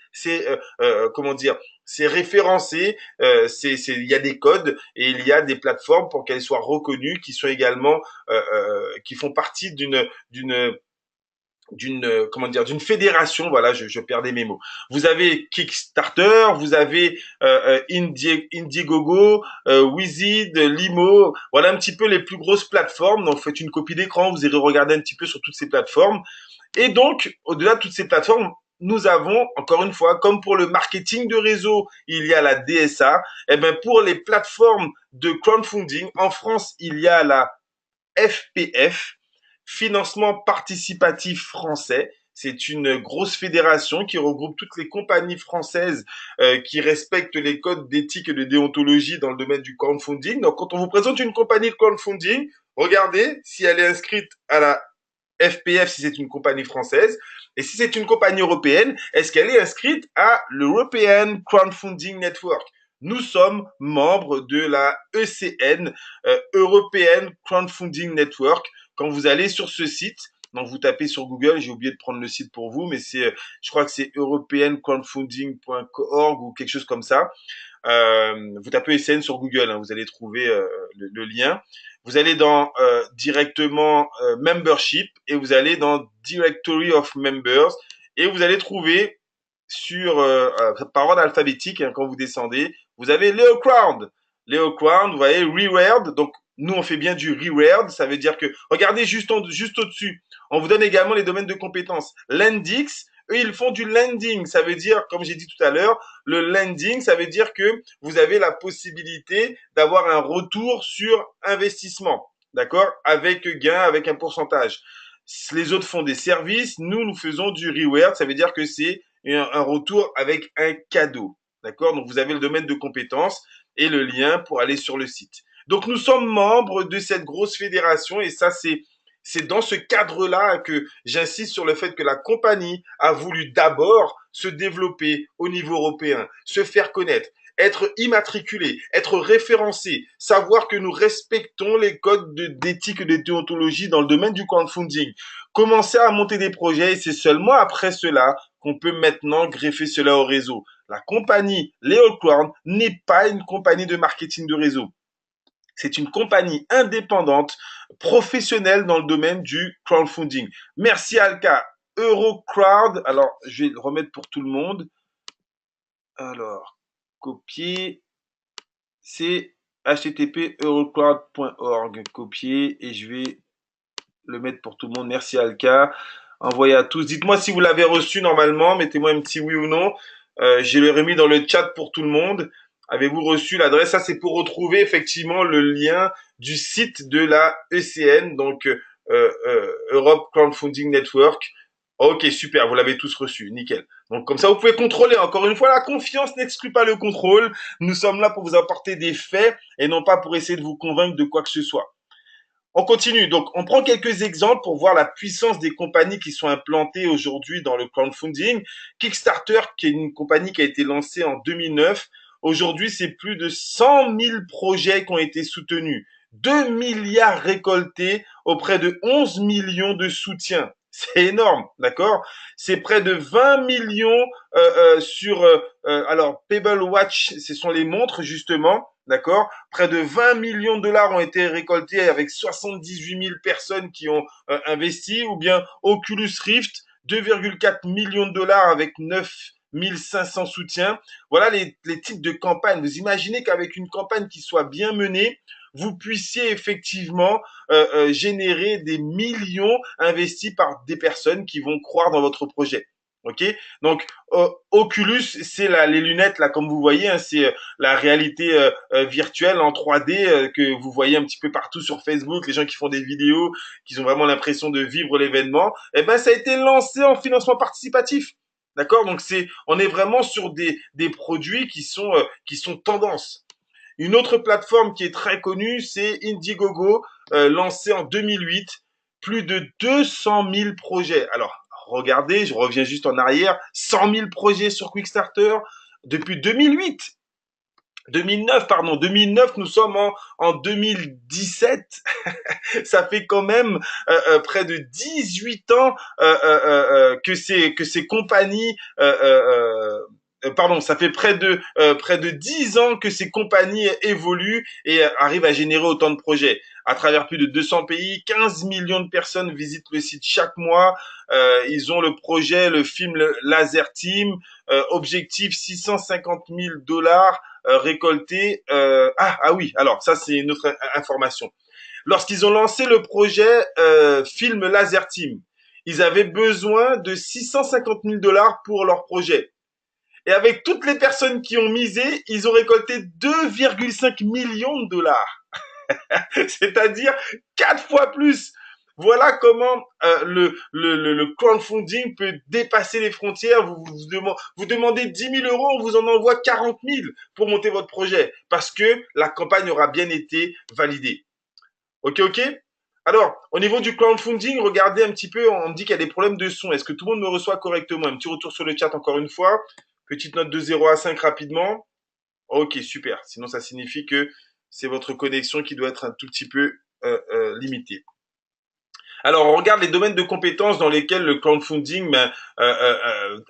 comment dire, c'est référencé, il y a des codes et il y a des plateformes pour qu'elles soient reconnues, qui sont également, qui font partie d'une fédération. Voilà, je perdais mes mots. Vous avez Kickstarter, vous avez Indiegogo, Wizid, Limo. Voilà un petit peu les plus grosses plateformes. Donc faites une copie d'écran, vous irez regarder un petit peu sur toutes ces plateformes. Et donc, au-delà de toutes ces plateformes, nous avons, encore une fois, comme pour le marketing de réseau, il y a la DSA. Et bien, pour les plateformes de crowdfunding, en France, il y a la FPF, Financement Participatif Français. C'est une grosse fédération qui regroupe toutes les compagnies françaises qui respectent les codes d'éthique et de déontologie dans le domaine du crowdfunding. Donc, quand on vous présente une compagnie de crowdfunding, regardez si elle est inscrite à la FPF si c'est une compagnie française. Et si c'est une compagnie européenne, est-ce qu'elle est inscrite à l'European Crowdfunding Network? Nous sommes membres de la ECN, European Crowdfunding Network. Quand vous allez sur ce site, donc vous tapez sur Google, j'ai oublié de prendre le site pour vous, mais je crois que c'est europeancrowdfunding.org ou quelque chose comme ça. Vous tapez ECN sur Google, hein, vous allez trouver le lien. Vous allez dans directement Membership et vous allez dans Directory of Members et vous allez trouver sur par ordre alphabétique, hein, quand vous descendez, vous avez Leo Crowd. Leo Crowd, vous voyez Reward. Donc nous on fait bien du reward, ça veut dire que regardez juste au-dessus. On vous donne également les domaines de compétences. Lendix, eux ils font du lending, ça veut dire comme j'ai dit tout à l'heure, le lending, ça veut dire que vous avez la possibilité d'avoir un retour sur investissement, d'accord, avec gain, avec un pourcentage. Les autres font des services, nous faisons du reward, ça veut dire que c'est un retour avec un cadeau. D'accord. Donc vous avez le domaine de compétences et le lien pour aller sur le site. Donc nous sommes membres de cette grosse fédération et ça c'est dans ce cadre-là que j'insiste sur le fait que la compagnie a voulu d'abord se développer au niveau européen, se faire connaître, être immatriculé, être référencé, savoir que nous respectons les codes d'éthique et de déontologie dans le domaine du crowdfunding, commencer à monter des projets et c'est seulement après cela qu'on peut maintenant greffer cela au réseau. La compagnie Leo Crowd n'est pas une compagnie de marketing de réseau. C'est une compagnie indépendante, professionnelle dans le domaine du crowdfunding. Merci Alka. Eurocrowd. Alors, je vais le remettre pour tout le monde. Alors, copier. C'est http://eurocrowd.org. Copier et je vais le mettre pour tout le monde. Merci Alka. Envoyez à tous. Dites-moi si vous l'avez reçu normalement. Mettez-moi un petit oui ou non. Je l'ai remis dans le chat pour tout le monde. Avez-vous reçu l'adresse? Ça, c'est pour retrouver effectivement le lien du site de la ECN, donc Europe Crowdfunding Network. Ok, super, vous l'avez tous reçu, nickel. Donc comme ça, vous pouvez contrôler. Encore une fois, la confiance n'exclut pas le contrôle. Nous sommes là pour vous apporter des faits et non pas pour essayer de vous convaincre de quoi que ce soit. On continue. Donc, on prend quelques exemples pour voir la puissance des compagnies qui sont implantées aujourd'hui dans le crowdfunding. Kickstarter, qui est une compagnie qui a été lancée en 2009. Aujourd'hui, c'est plus de 100 000 projets qui ont été soutenus. 2 milliards récoltés auprès de 11 millions de soutiens. C'est énorme, d'accord? C'est près de 20 millions sur alors Pebble Watch, ce sont les montres justement, d'accord? Près de 20 millions de dollars ont été récoltés avec 78 000 personnes qui ont investi, ou bien Oculus Rift, 2,4 millions de dollars avec 9 500 soutiens. Voilà les types de campagnes. Vous imaginez qu'avec une campagne qui soit bien menée, vous puissiez effectivement générer des millions investis par des personnes qui vont croire dans votre projet. Ok, donc Oculus, c'est les lunettes là, comme vous voyez, hein, c'est la réalité virtuelle en 3D que vous voyez un petit peu partout sur Facebook, les gens qui font des vidéos, qui ont vraiment l'impression de vivre l'événement. Eh ben, ça a été lancé en financement participatif. D'accord, donc on est vraiment sur des produits qui sont tendance. Une autre plateforme qui est très connue, c'est Indiegogo, lancée en 2008. Plus de 200 000 projets. Alors, regardez, je reviens juste en arrière, 100 000 projets sur Quickstarter depuis 2008. 2009, pardon, 2009, nous sommes en 2017. Ça fait quand même près de 18 ans que ces compagnies pardon, ça fait près de 10 ans que ces compagnies évoluent et arrivent à générer autant de projets. À travers plus de 200 pays, 15 millions de personnes visitent le site chaque mois. Ils ont le projet, le film Laser Team, objectif 650 000 dollars récoltés. Ah oui, alors ça c'est une autre information. Lorsqu'ils ont lancé le projet film Laser Team, ils avaient besoin de 650 000 dollars pour leur projet. Et avec toutes les personnes qui ont misé, ils ont récolté 2,5 millions de dollars. C'est-à-dire 4 fois plus. Voilà comment le crowdfunding peut dépasser les frontières. Vous demandez 10 000 euros, on vous en envoie 40 000 pour monter votre projet parce que la campagne aura bien été validée. Ok, ok. Alors, au niveau du crowdfunding, regardez un petit peu, on me dit qu'il y a des problèmes de son. Est-ce que tout le monde me reçoit correctement? Un petit retour sur le chat encore une fois. Petite note de 0 à 5 rapidement. Ok, super. Sinon, ça signifie que c'est votre connexion qui doit être un tout petit peu limitée. Alors, on regarde les domaines de compétences dans lesquels le crowdfunding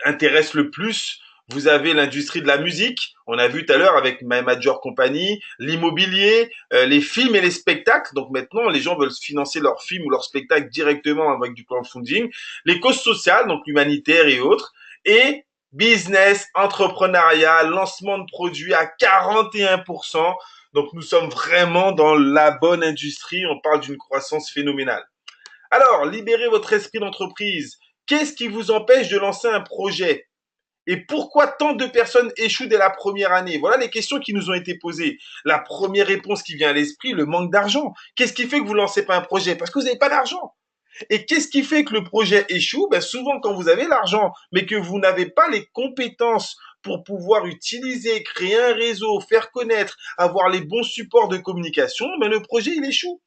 intéresse le plus. Vous avez l'industrie de la musique, on a vu tout à l'heure avec My Major Company, l'immobilier, les films et les spectacles. Donc maintenant, les gens veulent financer leurs films ou leurs spectacles directement avec du crowdfunding. Les causes sociales, donc l'humanitaire et autres. Et business, entrepreneuriat, lancement de produits à 41%. Donc nous sommes vraiment dans la bonne industrie. On parle d'une croissance phénoménale. Alors, libérez votre esprit d'entreprise. Qu'est-ce qui vous empêche de lancer un projet? Et pourquoi tant de personnes échouent dès la première année? Voilà les questions qui nous ont été posées. La première réponse qui vient à l'esprit, le manque d'argent. Qu'est-ce qui fait que vous ne lancez pas un projet? Parce que vous n'avez pas d'argent. Et qu'est-ce qui fait que le projet échoue? Ben souvent, quand vous avez l'argent, mais que vous n'avez pas les compétences pour pouvoir utiliser, créer un réseau, faire connaître, avoir les bons supports de communication, ben le projet, il échoue.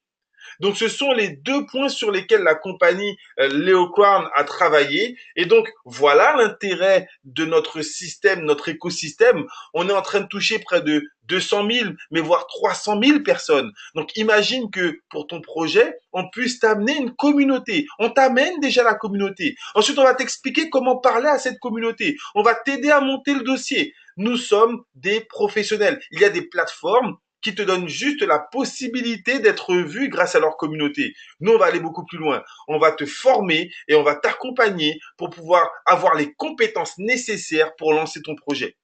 Donc, ce sont les deux points sur lesquels la compagnie Leo Crown a travaillé. Et donc, voilà l'intérêt de notre système, notre écosystème. On est en train de toucher près de 200 000, mais voire 300 000 personnes. Donc, imagine que pour ton projet, on puisse t'amener une communauté. On t'amène déjà la communauté. Ensuite, on va t'expliquer comment parler à cette communauté. On va t'aider à monter le dossier. Nous sommes des professionnels. Il y a des plateformes qui te donnent juste la possibilité d'être vu grâce à leur communauté. Nous, on va aller beaucoup plus loin. On va te former et on va t'accompagner pour pouvoir avoir les compétences nécessaires pour lancer ton projet.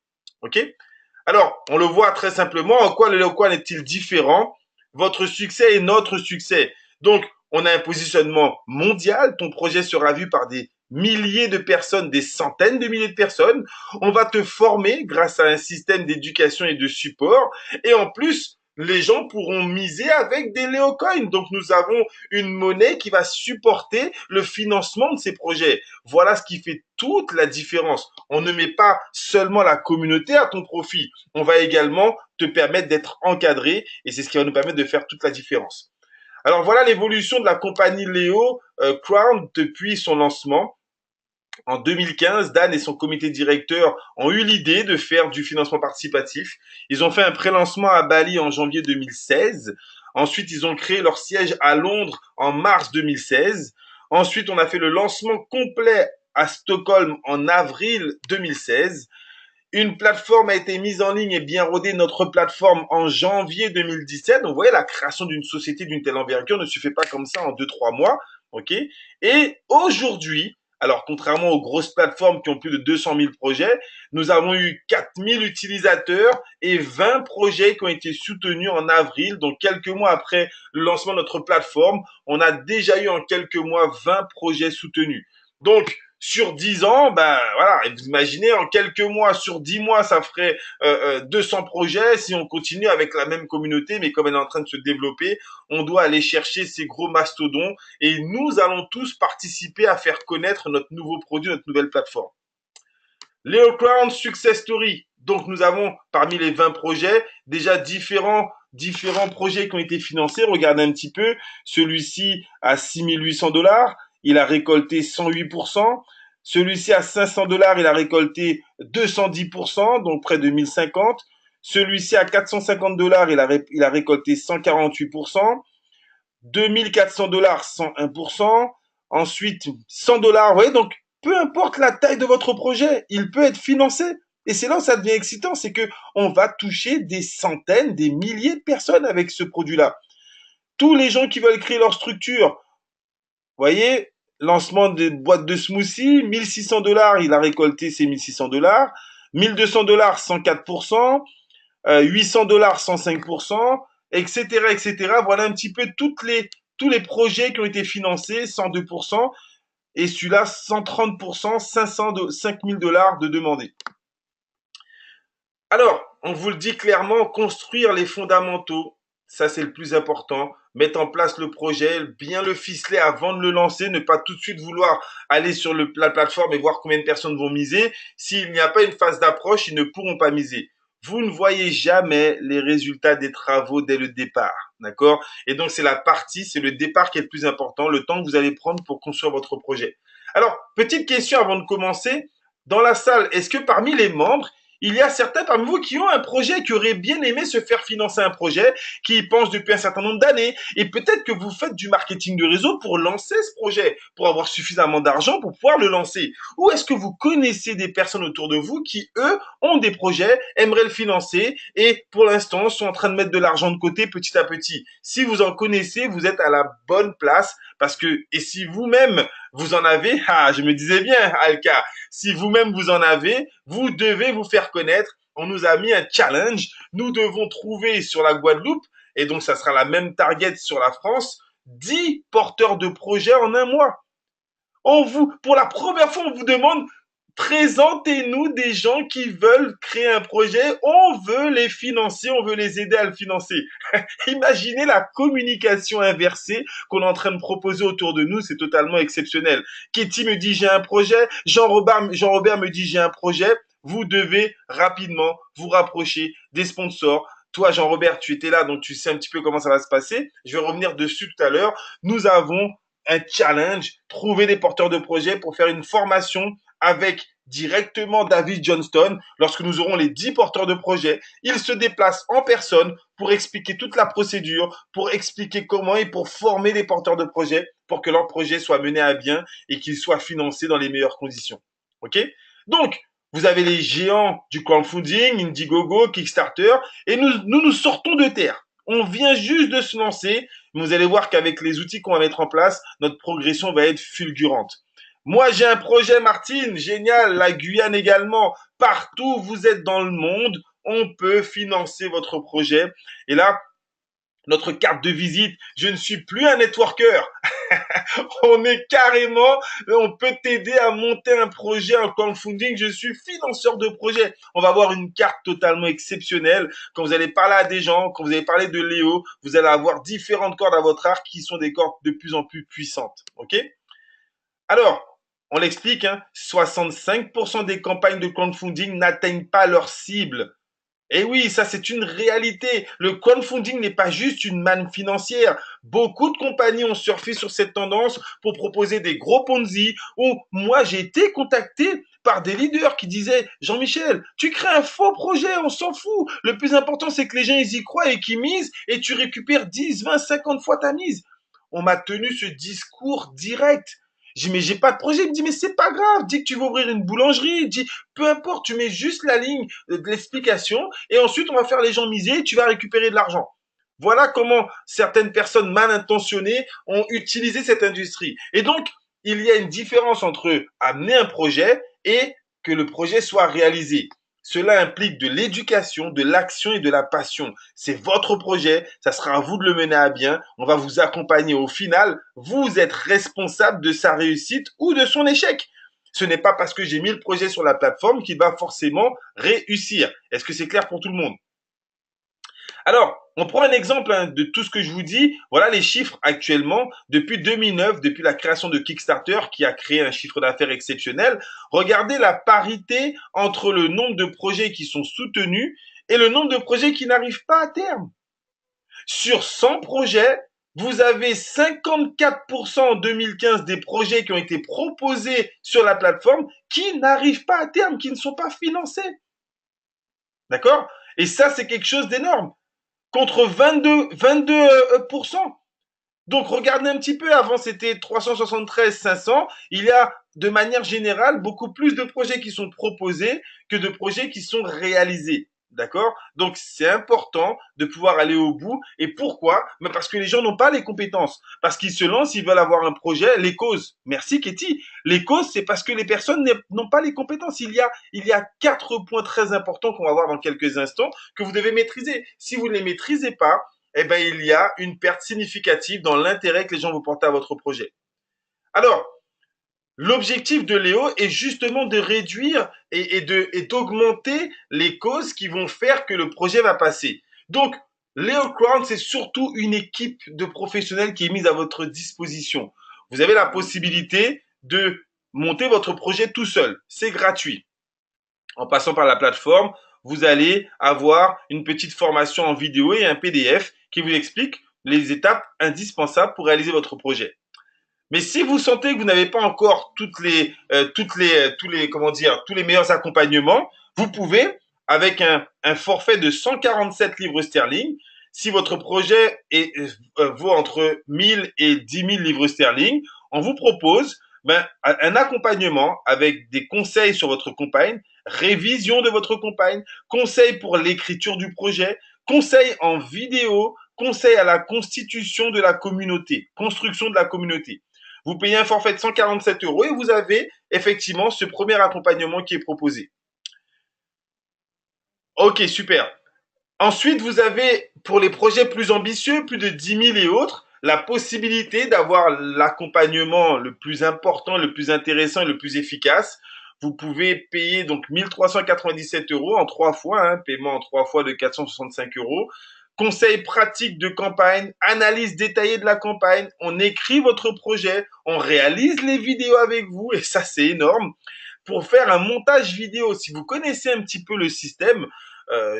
OK? Alors, on le voit très simplement. En quoi le Leoquan est-il différent? Votre succès est notre succès. Donc, on a un positionnement mondial. Ton projet sera vu par des milliers de personnes, des centaines de milliers de personnes. On va te former grâce à un système d'éducation et de support. Et en plus, les gens pourront miser avec des Léocoins. Donc nous avons une monnaie qui va supporter le financement de ces projets. Voilà ce qui fait toute la différence. On ne met pas seulement la communauté à ton profit. On va également te permettre d'être encadré et c'est ce qui va nous permettre de faire toute la différence. Alors voilà l'évolution de la compagnie Léo Crown depuis son lancement. En 2015, Dan et son comité directeur ont eu l'idée de faire du financement participatif. Ils ont fait un pré-lancement à Bali en janvier 2016. Ensuite, ils ont créé leur siège à Londres en mars 2016. Ensuite, on a fait le lancement complet à Stockholm en avril 2016. Une plateforme a été mise en ligne et bien rodée, notre plateforme, en janvier 2017. Donc, vous voyez, la création d'une société d'une telle envergure ne se fait pas comme ça en 2, 3 mois. OK? Et aujourd'hui, alors, contrairement aux grosses plateformes qui ont plus de 200 000 projets, nous avons eu 4 000 utilisateurs et 20 projets qui ont été soutenus en avril. Donc, quelques mois après le lancement de notre plateforme, on a déjà eu en quelques mois 20 projets soutenus. Donc, sur 10 ans, ben voilà, vous imaginez en quelques mois, sur 10 mois, ça ferait 200 projets. Si on continue avec la même communauté, mais comme elle est en train de se développer, on doit aller chercher ces gros mastodons et nous allons tous participer à faire connaître notre nouveau produit, notre nouvelle plateforme. Leo Crown Success Story. Donc nous avons parmi les 20 projets déjà différents projets qui ont été financés. Regardez un petit peu. Celui-ci à 6 800 $, il a récolté 108%. Celui-ci à 500 $, il a récolté 210%, donc près de 1050. Celui-ci à 450 $, il a récolté 148%. 2 400 $, 101%. Ensuite, 100 $. Vous voyez, donc, peu importe la taille de votre projet, il peut être financé. Et c'est là où ça devient excitant, c'est que on va toucher des centaines, des milliers de personnes avec ce produit-là. Tous les gens qui veulent créer leur structure, vous voyez, lancement des boîtes de smoothie, 1 600 $, il a récolté ses 1 600 $, 1 200 $, 104%, 800 $, 105%, etc., etc. Voilà un petit peu tous les projets qui ont été financés, 102%, et celui-là, 130%, 5 000 $ de demandés. Alors, on vous le dit clairement, construire les fondamentaux, ça c'est le plus important. Mettre en place le projet, bien le ficeler avant de le lancer, ne pas tout de suite vouloir aller sur la plateforme et voir combien de personnes vont miser. S'il n'y a pas une phase d'approche, ils ne pourront pas miser. Vous ne voyez jamais les résultats des travaux dès le départ, d'accord? Et donc c'est le départ qui est le plus important, le temps que vous allez prendre pour construire votre projet. Alors, petite question avant de commencer. Dans la salle, est-ce que parmi les membres, il y a certains parmi vous qui ont un projet, qui auraient bien aimé se faire financer un projet, qui y pensent depuis un certain nombre d'années. Et peut-être que vous faites du marketing de réseau pour lancer ce projet, pour avoir suffisamment d'argent pour pouvoir le lancer. Ou est-ce que vous connaissez des personnes autour de vous qui, eux, ont des projets, aimeraient le financer et pour l'instant sont en train de mettre de l'argent de côté petit à petit. Si vous en connaissez, vous êtes à la bonne place parce que, et si vous-même vous en avez, ah, je me disais bien, Alka, si vous-même vous en avez, vous devez vous faire connaître. On nous a mis un challenge. Nous devons trouver sur la Guadeloupe, et donc ça sera la même target sur la France, 10 porteurs de projets en un mois. Pour la première fois, on vous demande, présentez-nous des gens qui veulent créer un projet. On veut les financer, on veut les aider à le financer. Imaginez la communication inversée qu'on est en train de proposer autour de nous, c'est totalement exceptionnel. Katie me dit j'ai un projet, Jean-Robert me dit j'ai un projet. Vous devez rapidement vous rapprocher des sponsors. Toi, Jean-Robert, tu étais là, donc tu sais un petit peu comment ça va se passer. Je vais revenir dessus tout à l'heure. Nous avons un challenge, trouver des porteurs de projets pour faire une formation avec directement David Johnston. Lorsque nous aurons les 10 porteurs de projets, il se déplace en personne pour expliquer toute la procédure, pour expliquer comment et pour former les porteurs de projets pour que leur projet soit mené à bien et qu'il soit financé dans les meilleures conditions. OK? Donc, vous avez les géants du crowdfunding, Indiegogo, Kickstarter, et nous sortons de terre. On vient juste de se lancer, mais vous allez voir qu'avec les outils qu'on va mettre en place, notre progression va être fulgurante. Moi, j'ai un projet, Martine, génial, la Guyane également. Partout où vous êtes dans le monde, on peut financer votre projet. Et là, notre carte de visite. Je ne suis plus un networker. On est carrément, on peut t'aider à monter un projet en crowdfunding. Je suis financeur de projet. On va avoir une carte totalement exceptionnelle. Quand vous allez parler à des gens, quand vous allez parler de Léo, vous allez avoir différentes cordes à votre arc qui sont des cordes de plus en plus puissantes. OK? Alors, on l'explique, hein, 65% des campagnes de crowdfunding n'atteignent pas leur cible. Et oui, ça c'est une réalité. Le crowdfunding n'est pas juste une manne financière. Beaucoup de compagnies ont surfé sur cette tendance pour proposer des gros Ponzi où moi j'ai été contacté par des leaders qui disaient Jean-Michel, tu crées un faux projet, on s'en fout. Le plus important c'est que les gens ils y croient et qu'ils misent et tu récupères 10, 20, 50 fois ta mise. On m'a tenu ce discours direct. J'ai dit, mais j'ai pas de projet. Il me dit, mais c'est pas grave. Dis que tu veux ouvrir une boulangerie. Dis, peu importe, tu mets juste la ligne de l'explication et ensuite on va faire les gens miser et tu vas récupérer de l'argent. Voilà comment certaines personnes mal intentionnées ont utilisé cette industrie. Et donc, il y a une différence entre amener un projet et que le projet soit réalisé. Cela implique de l'éducation, de l'action et de la passion. C'est votre projet, ça sera à vous de le mener à bien. On va vous accompagner au final. Vous êtes responsable de sa réussite ou de son échec. Ce n'est pas parce que j'ai mis le projet sur la plateforme qu'il va forcément réussir. Est-ce que c'est clair pour tout le monde? Alors, on prend un exemple hein, de tout ce que je vous dis. Voilà les chiffres actuellement. Depuis 2009, depuis la création de Kickstarter, qui a créé un chiffre d'affaires exceptionnel, regardez la parité entre le nombre de projets qui sont soutenus et le nombre de projets qui n'arrivent pas à terme. Sur 100 projets, vous avez 54% en 2015 des projets qui ont été proposés sur la plateforme qui n'arrivent pas à terme, qui ne sont pas financés. D'accord? Et ça, c'est quelque chose d'énorme contre 22%. Donc regardez un petit peu, avant c'était 373 500, il y a de manière générale beaucoup plus de projets qui sont proposés que de projets qui sont réalisés. D'accord? Donc c'est important de pouvoir aller au bout. Et pourquoi? Mais parce que les gens n'ont pas les compétences. Parce qu'ils se lancent, ils veulent avoir un projet. Les causes. Merci Katie. Les causes, c'est parce que les personnes n'ont pas les compétences. Il y a 4 points très importants qu'on va voir dans quelques instants que vous devez maîtriser. Si vous ne les maîtrisez pas, eh ben, il y a une perte significative dans l'intérêt que les gens vont porter à votre projet. Alors, l'objectif de Léo est justement de réduire et d'augmenter les causes qui vont faire que le projet va passer. Donc, Léo Crown, c'est surtout une équipe de professionnels qui est mise à votre disposition. Vous avez la possibilité de monter votre projet tout seul. C'est gratuit. En passant par la plateforme, vous allez avoir une petite formation en vidéo et un PDF qui vous explique les étapes indispensables pour réaliser votre projet. Mais si vous sentez que vous n'avez pas encore tous les meilleurs accompagnements, vous pouvez, avec un forfait de 147 livres sterling, si votre projet vaut entre 1000 et 10 000 livres sterling, on vous propose un accompagnement avec des conseils sur votre campagne, révision de votre campagne, conseils pour l'écriture du projet, conseils en vidéo, conseils à la constitution de la communauté, construction de la communauté. Vous payez un forfait de 147 euros et vous avez effectivement ce premier accompagnement qui est proposé. Ok, super. Ensuite, vous avez, pour les projets plus ambitieux, plus de 10 000 et autres, la possibilité d'avoir l'accompagnement le plus important, le plus intéressant et le plus efficace. Vous pouvez payer donc 1397 euros en 3 fois, hein, paiement en 3 fois de 465 euros. Conseils pratiques de campagne, analyse détaillée de la campagne, on écrit votre projet, on réalise les vidéos avec vous, et ça c'est énorme. Pour faire un montage vidéo, si vous connaissez un petit peu le système,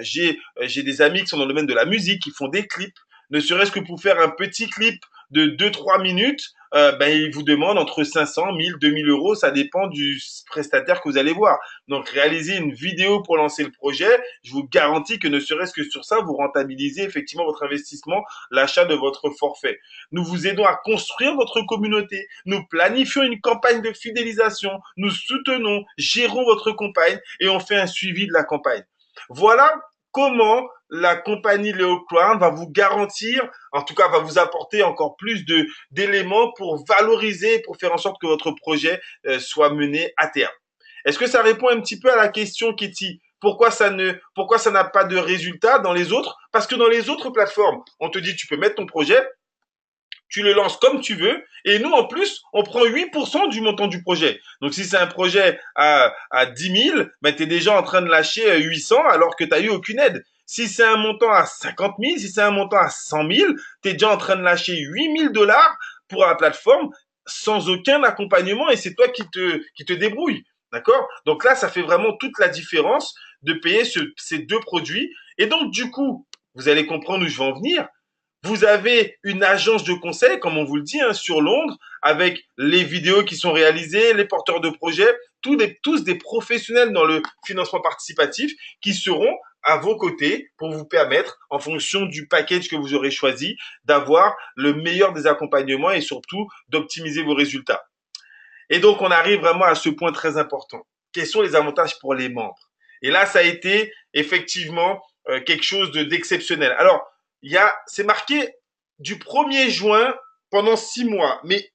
j'ai des amis qui sont dans le domaine de la musique, qui font des clips, ne serait-ce que pour faire un petit clip de 2-3 minutes, ils vous demandent entre 500, 1000, 2000 euros, ça dépend du prestataire que vous allez voir. Donc, réaliser une vidéo pour lancer le projet, je vous garantis que ne serait-ce que sur ça, vous rentabilisez effectivement votre investissement, l'achat de votre forfait. Nous vous aidons à construire votre communauté, nous planifions une campagne de fidélisation, nous soutenons, gérons votre campagne et on fait un suivi de la campagne. Voilà comment la compagnie Leo Crown va vous garantir, en tout cas va vous apporter encore plus d'éléments pour valoriser, pour faire en sorte que votre projet soit mené à terme. Est-ce que ça répond un petit peu à la question, Katie? pourquoi ça n'a pas de résultat dans les autres? Parce que dans les autres plateformes, on te dit tu peux mettre ton projet, tu le lances comme tu veux, et nous, en plus, on prend 8% du montant du projet. Donc, si c'est un projet à 10 000, ben, tu es déjà en train de lâcher 800 alors que tu n'as eu aucune aide. Si c'est un montant à 50 000, si c'est un montant à 100 000, tu es déjà en train de lâcher 8 000 $ pour la plateforme sans aucun accompagnement et c'est toi qui te débrouille. D'accord? Donc là, ça fait vraiment toute la différence de payer ces deux produits. Et donc, du coup, vous allez comprendre où je vais en venir. Vous avez une agence de conseil, comme on vous le dit, hein, sur Londres, avec les vidéos qui sont réalisées, les porteurs de projets, tous des professionnels dans le financement participatif qui seront à vos côtés pour vous permettre, en fonction du package que vous aurez choisi, d'avoir le meilleur des accompagnements et surtout d'optimiser vos résultats. Et donc, on arrive vraiment à ce point très important. Quels sont les avantages pour les membres? Et là, ça a été effectivement quelque chose d'exceptionnel. Alors, c'est marqué du 1er juin pendant 6 mois. Mais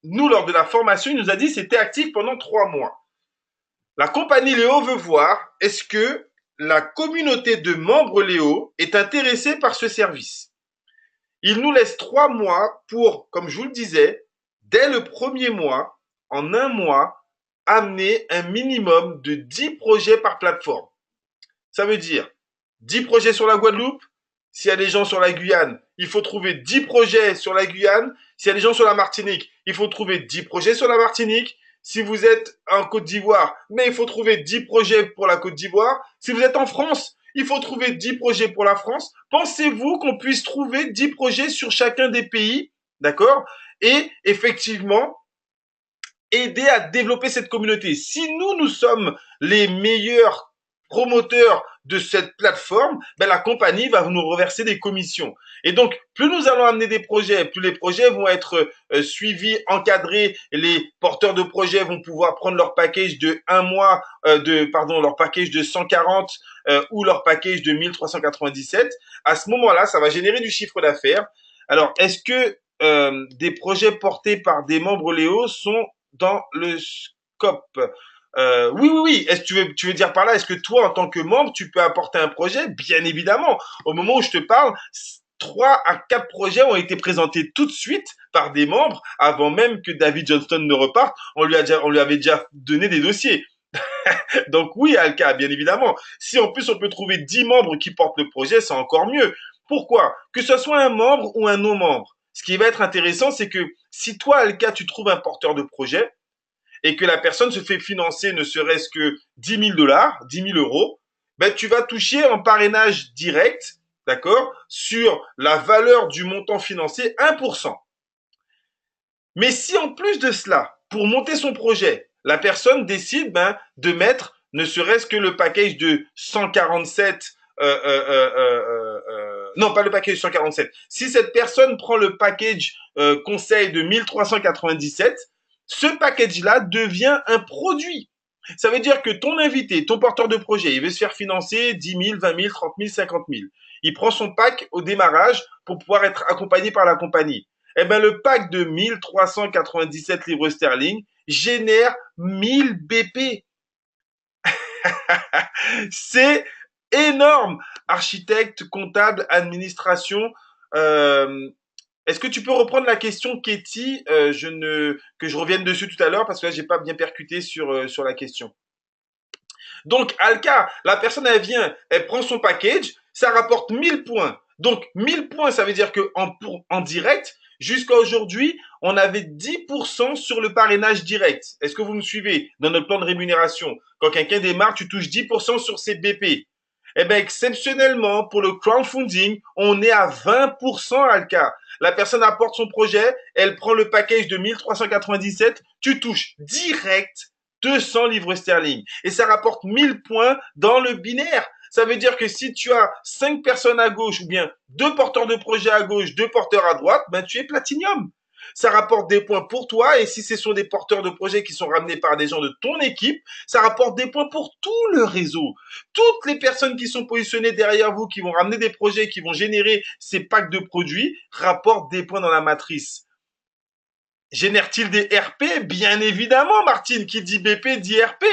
nous, lors de la formation, il nous a dit que c'était actif pendant 3 mois. La compagnie Léo veut voir est-ce que la communauté de membres Léo est intéressée par ce service. Il nous laisse 3 mois pour, comme je vous le disais, dès le 1er mois, en un mois, amener un minimum de 10 projets par plateforme. Ça veut dire 10 projets sur la Guadeloupe. S'il y a des gens sur la Guyane, il faut trouver 10 projets sur la Guyane. S'il y a des gens sur la Martinique, il faut trouver 10 projets sur la Martinique. Si vous êtes en Côte d'Ivoire, mais il faut trouver 10 projets pour la Côte d'Ivoire. Si vous êtes en France, il faut trouver 10 projets pour la France. Pensez-vous qu'on puisse trouver 10 projets sur chacun des pays, d'accord? Et effectivement, aider à développer cette communauté. Si nous sommes les meilleurs promoteurs de cette plateforme, ben la compagnie va nous reverser des commissions. Et donc, plus nous allons amener des projets, plus les projets vont être suivis, encadrés. Les porteurs de projets vont pouvoir prendre leur package de 1 mois, leur package de 140 ou leur package de 1397. À ce moment-là, ça va générer du chiffre d'affaires. Alors, est-ce que des projets portés par des membres Léo sont dans le scope? Oui, oui, oui. Est-ce que tu veux dire par là, est-ce que toi, en tant que membre, tu peux apporter un projet? Bien évidemment. Au moment où je te parle, 3 à 4 projets ont été présentés tout de suite par des membres avant même que David Johnston ne reparte. On lui avait déjà donné des dossiers. Donc oui, Alka, bien évidemment. Si en plus on peut trouver 10 membres qui portent le projet, c'est encore mieux. Pourquoi? Que ce soit un membre ou un non-membre. Ce qui va être intéressant, c'est que si toi, Alka, tu trouves un porteur de projet, et que la personne se fait financer ne serait-ce que 10 000 $, 10 000 €, ben, tu vas toucher en parrainage direct, d'accord, sur la valeur du montant financier 1%. Mais si en plus de cela, pour monter son projet, la personne décide de mettre ne serait-ce que le package de 147, non pas le package 147, si cette personne prend le package conseil de 1397, ce package-là devient un produit. Ça veut dire que ton invité, ton porteur de projet, il veut se faire financer 10 000, 20 000, 30 000, 50 000. Il prend son pack au démarrage pour pouvoir être accompagné par la compagnie. Eh ben, le pack de 1397 livres sterling génère 1000 BP. C'est énorme. Architecte, comptable, administration. Est-ce que tu peux reprendre la question, Katie, que je revienne dessus tout à l'heure parce que là, j'ai pas bien percuté sur la question. Donc, Alka, la personne, elle vient, elle prend son package, ça rapporte 1000 points. Donc, 1000 points, ça veut dire en direct, jusqu'à aujourd'hui, on avait 10% sur le parrainage direct. Est-ce que vous me suivez dans notre plan de rémunération? Quand quelqu'un démarre, tu touches 10% sur ses BP. Eh bien, exceptionnellement, pour le crowdfunding, on est à 20%, Alka. La personne apporte son projet, elle prend le package de 1397, tu touches direct 200 livres sterling. Et ça rapporte 1000 points dans le binaire. Ça veut dire que si tu as 5 personnes à gauche ou bien 2 porteurs de projet à gauche, 2 porteurs à droite, ben tu es platinium. Ça rapporte des points pour toi et si ce sont des porteurs de projets qui sont ramenés par des gens de ton équipe, ça rapporte des points pour tout le réseau. Toutes les personnes qui sont positionnées derrière vous, qui vont ramener des projets, qui vont générer ces packs de produits, rapportent des points dans la matrice. Génère-t-il des RP? Bien évidemment, Martine, qui dit BP dit RP.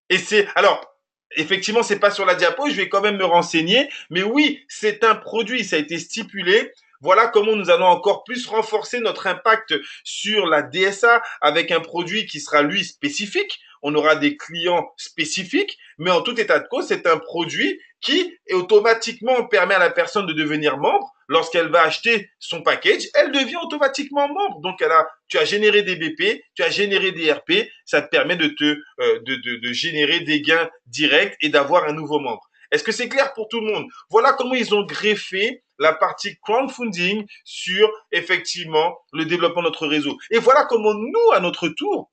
Et alors, Effectivement, c'est pas sur la diapo, je vais quand même me renseigner. Mais oui, c'est un produit, ça a été stipulé. Voilà comment nous allons encore plus renforcer notre impact sur la DSA avec un produit qui sera lui spécifique. On aura des clients spécifiques, mais en tout état de cause, c'est un produit qui automatiquement permet à la personne de devenir membre. Lorsqu'elle va acheter son package, elle devient automatiquement membre. Donc, tu as généré des BP, tu as généré des RP, ça te permet de générer des gains directs et d'avoir un nouveau membre. Est-ce que c'est clair pour tout le monde? Voilà comment ils ont greffé la partie crowdfunding sur effectivement le développement de notre réseau. Et voilà comment nous, à notre tour,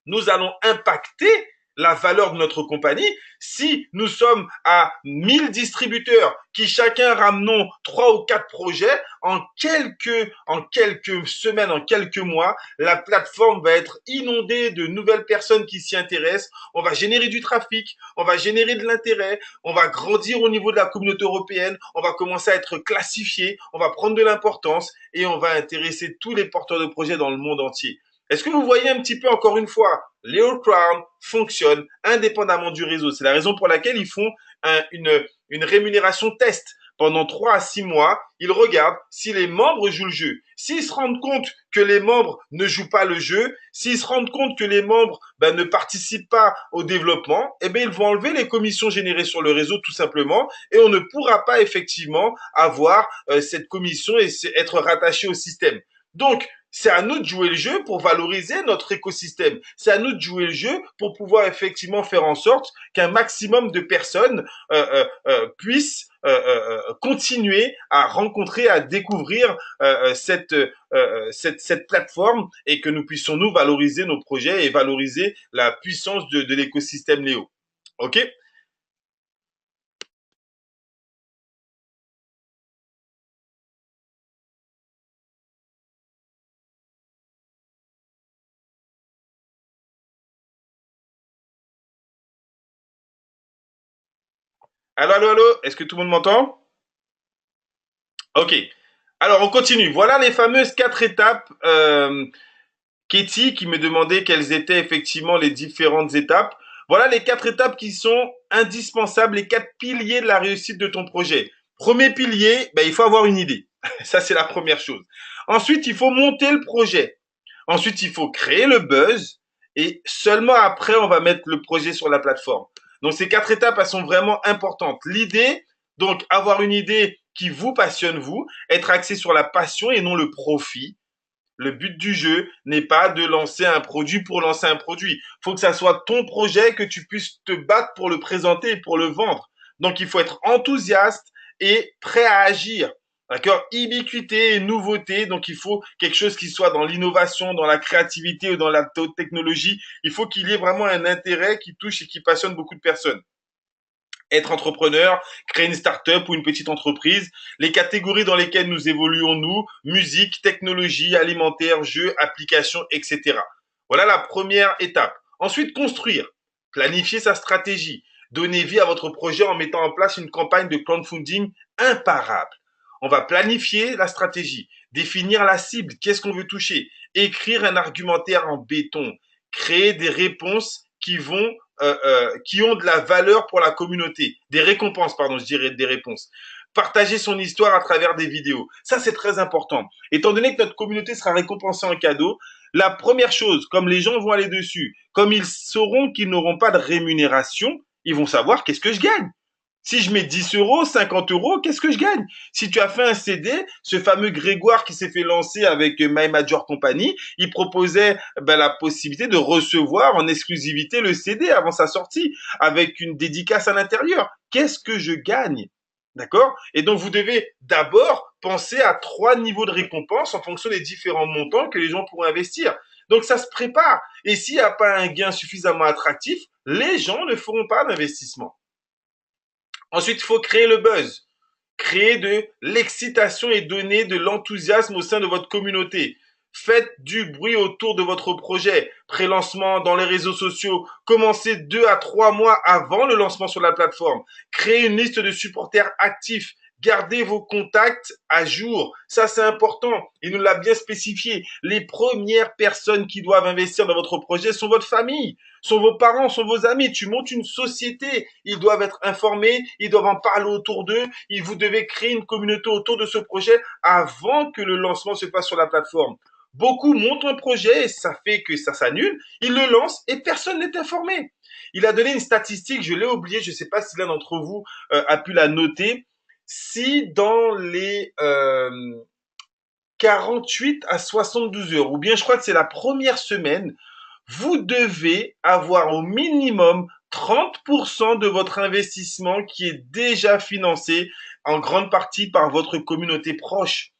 nous allons impacter la valeur de notre compagnie si nous sommes à 1000 distributeurs qui chacun ramenons 3 ou 4 projets en quelques semaines, en quelques mois, la plateforme va être inondée de nouvelles personnes qui s'y intéressent. On va générer du trafic, on va générer de l'intérêt, on va grandir au niveau de la communauté européenne, on va commencer à être classifié, on va prendre de l'importance et on va intéresser tous les porteurs de projets dans le monde entier. Est-ce que vous voyez un petit peu encore une fois, Leo Crown fonctionne indépendamment du réseau. C'est la raison pour laquelle ils font une rémunération test. Pendant 3 à 6 mois, ils regardent si les membres jouent le jeu. S'ils se rendent compte que les membres ne jouent pas le jeu, s'ils se rendent compte que les membres ne participent pas au développement, eh bien, ils vont enlever les commissions générées sur le réseau tout simplement et on ne pourra pas effectivement avoir cette commission et être rattaché au système. Donc, c'est à nous de jouer le jeu pour valoriser notre écosystème. C'est à nous de jouer le jeu pour pouvoir effectivement faire en sorte qu'un maximum de personnes puissent continuer à rencontrer, à découvrir cette plateforme et que nous puissions nous valoriser nos projets et valoriser la puissance de l'écosystème Léo. OK? Allô, allô, allô? Est-ce que tout le monde m'entend? OK. Alors, on continue. Voilà les fameuses 4 étapes. Katie qui me demandait quelles étaient effectivement les différentes étapes. Voilà les 4 étapes qui sont indispensables, les 4 piliers de la réussite de ton projet. Premier pilier, il faut avoir une idée. Ça, c'est la première chose. Ensuite, il faut monter le projet. Ensuite, il faut créer le buzz. Et seulement après, on va mettre le projet sur la plateforme. Donc, ces 4 étapes, elles sont vraiment importantes. L'idée, donc, avoir une idée qui vous passionne, vous, être axé sur la passion et non le profit. Le but du jeu n'est pas de lancer un produit pour lancer un produit. Il faut que ça soit ton projet, que tu puisses te battre pour le présenter et pour le vendre. Donc, il faut être enthousiaste et prêt à agir. D'accord? Ubiquité et nouveauté. Donc, il faut quelque chose qui soit dans l'innovation, dans la créativité ou dans la technologie. Il faut qu'il y ait vraiment un intérêt qui touche et qui passionne beaucoup de personnes. Être entrepreneur, créer une start-up ou une petite entreprise, les catégories dans lesquelles nous évoluons, nous, musique, technologie, alimentaire, jeux, applications, etc. Voilà la première étape. Ensuite, construire, planifier sa stratégie, donner vie à votre projet en mettant en place une campagne de crowdfunding imparable. On va planifier la stratégie, définir la cible, qu'est-ce qu'on veut toucher, écrire un argumentaire en béton, créer des réponses qui ont de la valeur pour la communauté, des récompenses, pardon, je dirais des réponses. Partager son histoire à travers des vidéos. Ça, c'est très important. Étant donné que notre communauté sera récompensée en cadeau, la première chose, comme les gens vont aller dessus, comme ils sauront qu'ils n'auront pas de rémunération, ils vont savoir qu'est-ce que je gagne. Si je mets 10 euros, 50 euros, qu'est-ce que je gagne? Si tu as fait un CD, ce fameux Grégoire qui s'est fait lancer avec My Major Company, il proposait la possibilité de recevoir en exclusivité le CD avant sa sortie, avec une dédicace à l'intérieur. Qu'est-ce que je gagne? D'accord? Et donc, vous devez d'abord penser à 3 niveaux de récompense en fonction des différents montants que les gens pourront investir. Donc, ça se prépare. Et s'il n'y a pas un gain suffisamment attractif, les gens ne feront pas d'investissement. Ensuite, il faut créer le buzz, créer de l'excitation et donner de l'enthousiasme au sein de votre communauté. Faites du bruit autour de votre projet. Pré-lancement dans les réseaux sociaux. Commencez 2 à 3 mois avant le lancement sur la plateforme. Créez une liste de supporters actifs. Gardez vos contacts à jour. Ça, c'est important. Il nous l'a bien spécifié. Les premières personnes qui doivent investir dans votre projet sont votre famille, sont vos parents, sont vos amis. Tu montes une société. Ils doivent être informés. Ils doivent en parler autour d'eux. Et vous devez créer une communauté autour de ce projet avant que le lancement se fasse sur la plateforme. Beaucoup montent un projet et ça fait que ça s'annule. Ils le lancent et personne n'est informé. Il a donné une statistique, je l'ai oublié, je ne sais pas si l'un d'entre vous a pu la noter. Si dans les 48 à 72 heures, ou bien je crois que c'est la première semaine, vous devez avoir au minimum 30% de votre investissement qui est déjà financé en grande partie par votre communauté proche.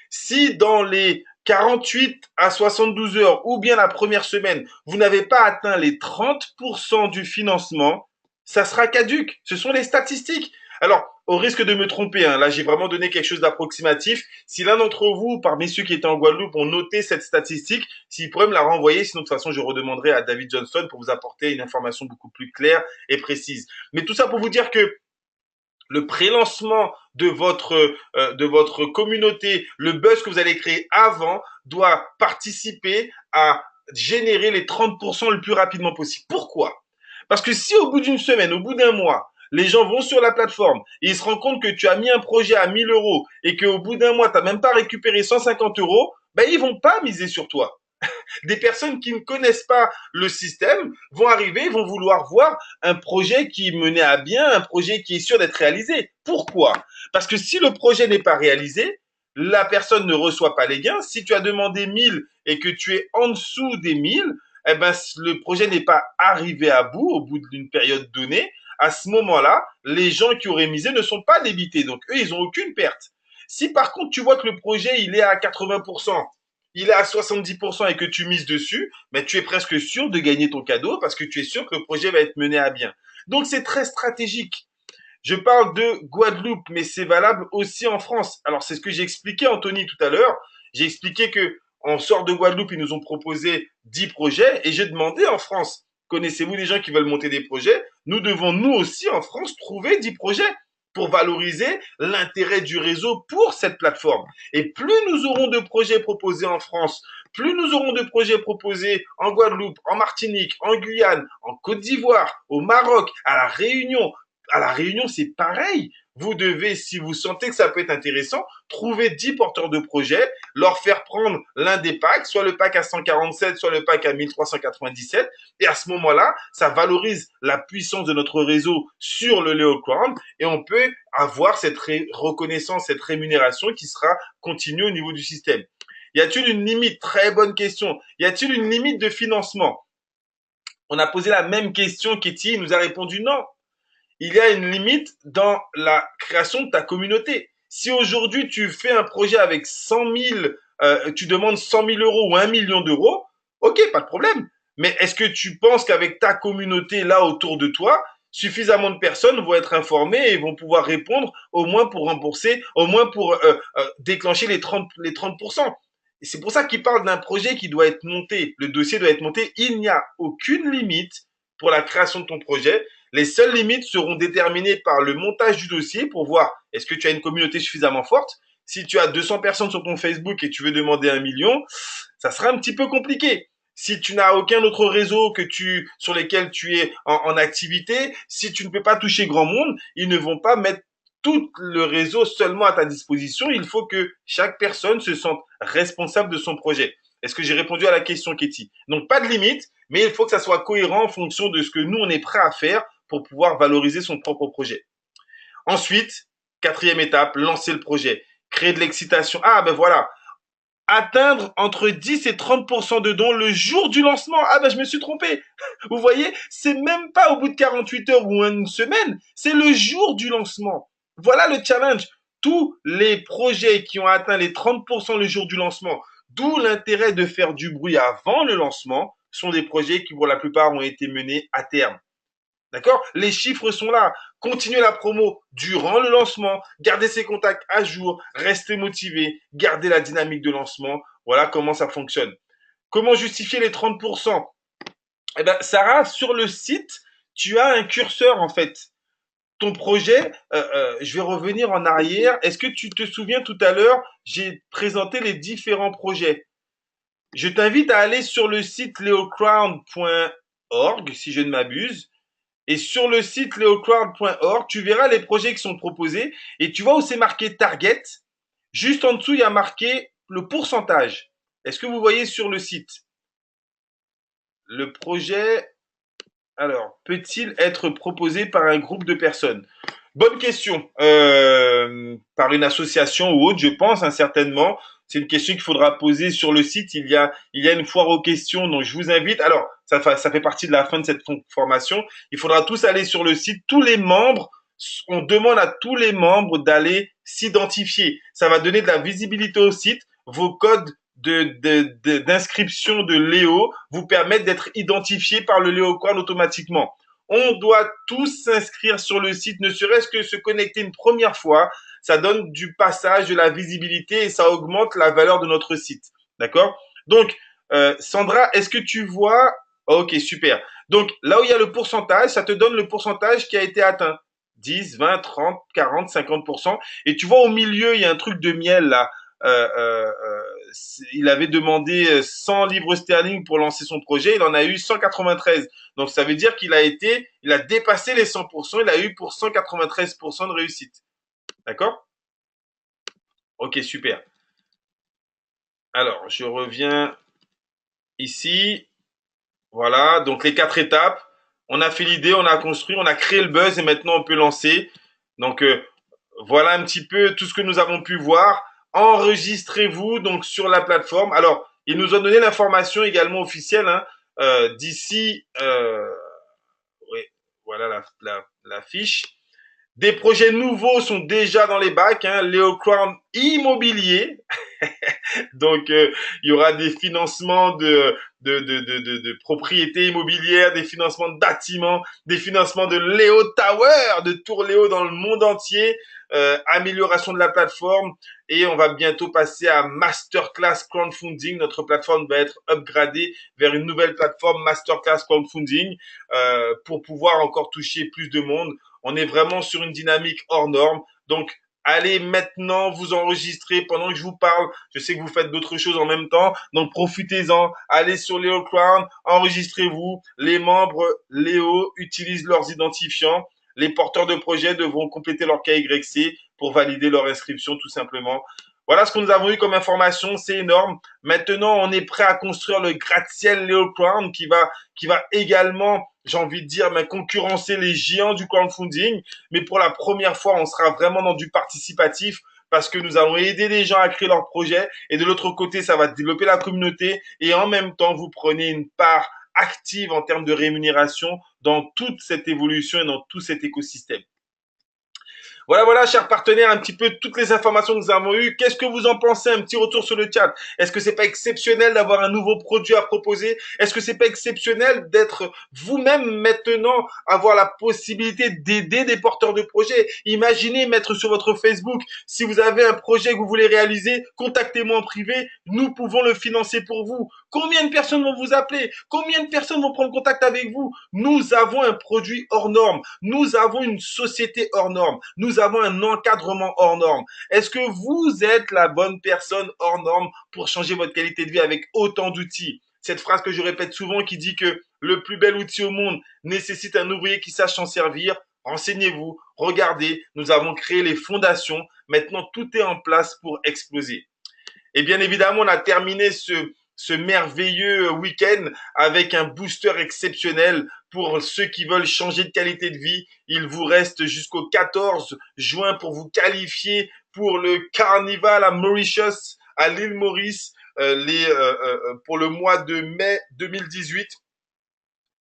Si dans les 48 à 72 heures ou bien la première semaine, vous n'avez pas atteint les 30% du financement, ça sera caduque. Ce sont les statistiques. Alors, au risque de me tromper, hein, là j'ai vraiment donné quelque chose d'approximatif. Si l'un d'entre vous, parmi ceux qui étaient en Guadeloupe, ont noté cette statistique, s'il pourrait me la renvoyer, sinon de toute façon je redemanderai à David Johnson pour vous apporter une information beaucoup plus claire et précise. Mais tout ça pour vous dire que le prélancement de votre communauté, le buzz que vous allez créer avant doit participer à générer les 30% le plus rapidement possible. Pourquoi? Parce que si au bout d'une semaine, au bout d'un mois, les gens vont sur la plateforme et ils se rendent compte que tu as mis un projet à 1000 euros et qu'au bout d'un mois, tu n'as même pas récupéré 150 euros, ben ils vont pas miser sur toi. Des personnes qui ne connaissent pas le système vont arriver, vont vouloir voir un projet qui est mené à bien, un projet qui est sûr d'être réalisé. Pourquoi? Parce que si le projet n'est pas réalisé, la personne ne reçoit pas les gains. Si tu as demandé 1000 et que tu es en dessous des 1000, eh ben, le projet n'est pas arrivé à bout au bout d'une période donnée. À ce moment-là, les gens qui auraient misé ne sont pas débités. Donc, eux, ils n'ont aucune perte. Si par contre, tu vois que le projet, il est à 80%, il est à 70% et que tu mises dessus, mais tu es presque sûr de gagner ton cadeau parce que tu es sûr que le projet va être mené à bien. Donc c'est très stratégique. Je parle de Guadeloupe, mais c'est valable aussi en France. Alors c'est ce que j'ai expliqué, Anthony, tout à l'heure. J'ai expliqué que en sort de Guadeloupe, ils nous ont proposé 10 projets et j'ai demandé en France, connaissez-vous des gens qui veulent monter des projets? Nous devons nous aussi en France trouver 10 projets pour valoriser l'intérêt du réseau pour cette plateforme. Et plus nous aurons de projets proposés en France, plus nous aurons de projets proposés en Guadeloupe, en Martinique, en Guyane, en Côte d'Ivoire, au Maroc, à la Réunion. À la Réunion, c'est pareil. Vous devez, si vous sentez que ça peut être intéressant, trouver 10 porteurs de projets, leur faire prendre l'un des packs, soit le pack à 147, soit le pack à 1397. Et à ce moment-là, ça valorise la puissance de notre réseau sur le Leo Crown et on peut avoir cette reconnaissance, cette rémunération qui sera continue au niveau du système. Y a-t-il une limite? Très bonne question. Y a-t-il une limite de financement? On a posé la même question, Katie, il nous a répondu non. Il y a une limite dans la création de ta communauté. Si aujourd'hui tu fais un projet avec 100 000, tu demandes 100 000 euros ou 1 million d'euros, ok, pas de problème. Mais est-ce que tu penses qu'avec ta communauté là autour de toi, suffisamment de personnes vont être informées et vont pouvoir répondre au moins pour rembourser, au moins pour déclencher les 30%. Et c'est pour ça qu'il parle d'un projet qui doit être monté. Le dossier doit être monté. Il n'y a aucune limite pour la création de ton projet. Les seules limites seront déterminées par le montage du dossier pour voir est-ce que tu as une communauté suffisamment forte. Si tu as 200 personnes sur ton Facebook et tu veux demander 1 million, ça sera un petit peu compliqué. Si tu n'as aucun autre réseau sur lesquels tu es en activité, si tu ne peux pas toucher grand monde, ils ne vont pas mettre tout le réseau seulement à ta disposition. Il faut que chaque personne se sente responsable de son projet. Est-ce que j'ai répondu à la question, Katie? Donc, pas de limite, mais il faut que ça soit cohérent en fonction de ce que nous, on est prêt à faire pour pouvoir valoriser son propre projet. Ensuite, quatrième étape, lancer le projet. Créer de l'excitation. Ah ben voilà, atteindre entre 10 et 30% de dons le jour du lancement. Ah ben je me suis trompé. Vous voyez, c'est même pas au bout de 48 heures ou une semaine, c'est le jour du lancement. Voilà le challenge. Tous les projets qui ont atteint les 30% le jour du lancement, d'où l'intérêt de faire du bruit avant le lancement, sont des projets qui pour la plupart ont été menés à terme. D'accord? Les chiffres sont là. Continuez la promo durant le lancement, gardez ses contacts à jour, restez motivé, gardez la dynamique de lancement. Voilà comment ça fonctionne. Comment justifier les 30%? Eh ben, Sarah, sur le site, tu as un curseur en fait. ton projet, je vais revenir en arrière. Est-ce que tu te souviens tout à l'heure, j'ai présenté les différents projets. Je t'invite à aller sur le site leocrown.org, si je ne m'abuse. Et sur le site leocrowd.org, tu verras les projets qui sont proposés et tu vois où c'est marqué target. Juste en dessous, il y a marqué le pourcentage. Est-ce que vous voyez sur le site? Le projet, alors, peut-il être proposé par un groupe de personnes? Bonne question. Par une association ou autre, je pense, hein, certainement. C'est une question qu'il faudra poser sur le site. Il y a une foire aux questions, donc je vous invite. Alors, ça fait partie de la fin de cette formation. Il faudra tous aller sur le site. Tous les membres, on demande à tous les membres d'aller s'identifier. Ça va donner de la visibilité au site. Vos codes d'inscription de Léo vous permettent d'être identifiés par le LéoCoin automatiquement. On doit tous s'inscrire sur le site, ne serait-ce que se connecter une première fois. Ça donne du passage, de la visibilité et ça augmente la valeur de notre site. D'accord? Donc, Sandra, est-ce que tu vois? Ok, super. Donc, là où il y a le pourcentage, ça te donne le pourcentage qui a été atteint. 10, 20, 30, 40, 50%. Et tu vois au milieu, il y a un truc de miel là. Il avait demandé 100 livres sterling pour lancer son projet, il en a eu 193. Donc ça veut dire il a dépassé les 100%, il a eu pour 193% de réussite. D'accord? Ok, super. Alors, je reviens ici. Voilà, donc les 4 étapes. On a fait l'idée, on a construit, on a créé le buzz et maintenant on peut lancer. Donc voilà un petit peu tout ce que nous avons pu voir. Enregistrez-vous donc sur la plateforme. Alors, ils nous ont donné l'information également officielle hein, d'ici. Oui, voilà la fiche. Des projets nouveaux sont déjà dans les bacs. Hein, Léo Crown Immobilier. Donc, il y aura des financements de propriétés immobilières, des financements de bâtiments, des financements de Léo Tower, de Tour Léo dans le monde entier, amélioration de la plateforme et on va bientôt passer à Masterclass Crowdfunding. Notre plateforme va être upgradée vers une nouvelle plateforme Masterclass Crowdfunding pour pouvoir encore toucher plus de monde. On est vraiment sur une dynamique hors norme. Donc, allez maintenant vous enregistrer pendant que je vous parle. Je sais que vous faites d'autres choses en même temps, donc profitez-en. Allez sur Léo Crown, enregistrez-vous. Les membres Léo utilisent leurs identifiants. Les porteurs de projets devront compléter leur KYC pour valider leur inscription tout simplement. Voilà ce que nous avons eu comme information, c'est énorme. Maintenant, on est prêt à construire le gratte-ciel Léo Crown qui va également, j'ai envie de dire, concurrencer les géants du crowdfunding. Mais pour la première fois, on sera vraiment dans du participatif parce que nous allons aider les gens à créer leurs projets et de l'autre côté, ça va développer la communauté et en même temps, vous prenez une part active en termes de rémunération dans toute cette évolution et dans tout cet écosystème. Voilà, voilà, chers partenaires, un petit peu toutes les informations que nous avons eues. Qu'est-ce que vous en pensez? Un petit retour sur le chat. Est-ce que c'est pas exceptionnel d'avoir un nouveau produit à proposer? Est-ce que c'est pas exceptionnel d'être vous-même maintenant, avoir la possibilité d'aider des porteurs de projets? Imaginez mettre sur votre Facebook, si vous avez un projet que vous voulez réaliser, contactez-moi en privé, nous pouvons le financer pour vous. Combien de personnes vont vous appeler? Combien de personnes vont prendre contact avec vous? Nous avons un produit hors norme. Nous avons une société hors norme. Nous avons un encadrement hors norme. Est-ce que vous êtes la bonne personne hors norme pour changer votre qualité de vie avec autant d'outils? Cette phrase que je répète souvent qui dit que le plus bel outil au monde nécessite un ouvrier qui sache s'en servir. Renseignez-vous, regardez, nous avons créé les fondations. Maintenant, tout est en place pour exploser. Et bien évidemment, on a terminé ce merveilleux week-end avec un booster exceptionnel pour ceux qui veulent changer de qualité de vie. Il vous reste jusqu'au 14 juin pour vous qualifier pour le carnival à Mauritius, à l'île Maurice, pour le mois de mai 2018.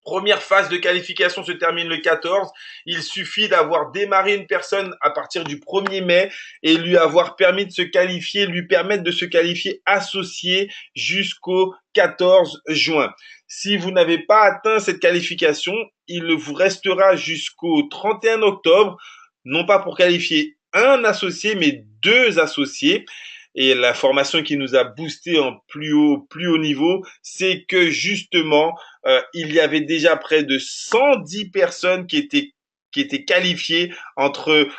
Première phase de qualification se termine le 14. Il suffit d'avoir démarré une personne à partir du 1er mai et lui avoir permis de se qualifier, lui permettre de se qualifier associé jusqu'au 14 juin. Si vous n'avez pas atteint cette qualification, il vous restera jusqu'au 31 octobre, non pas pour qualifier un associé, mais 2 associés. Et la formation qui nous a boosté en plus haut niveau, c'est que justement, il y avait déjà près de 110 personnes qui étaient qualifiés entre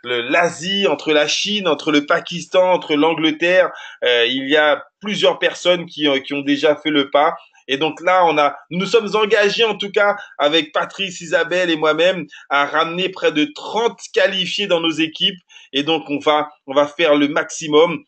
l'Asie, entre la Chine, entre le Pakistan, entre l'Angleterre. Il y a plusieurs personnes qui ont déjà fait le pas. Et donc là, nous nous sommes engagés en tout cas avec Patrice, Isabelle et moi-même à ramener près de 30 qualifiés dans nos équipes. Et donc on va faire le maximum.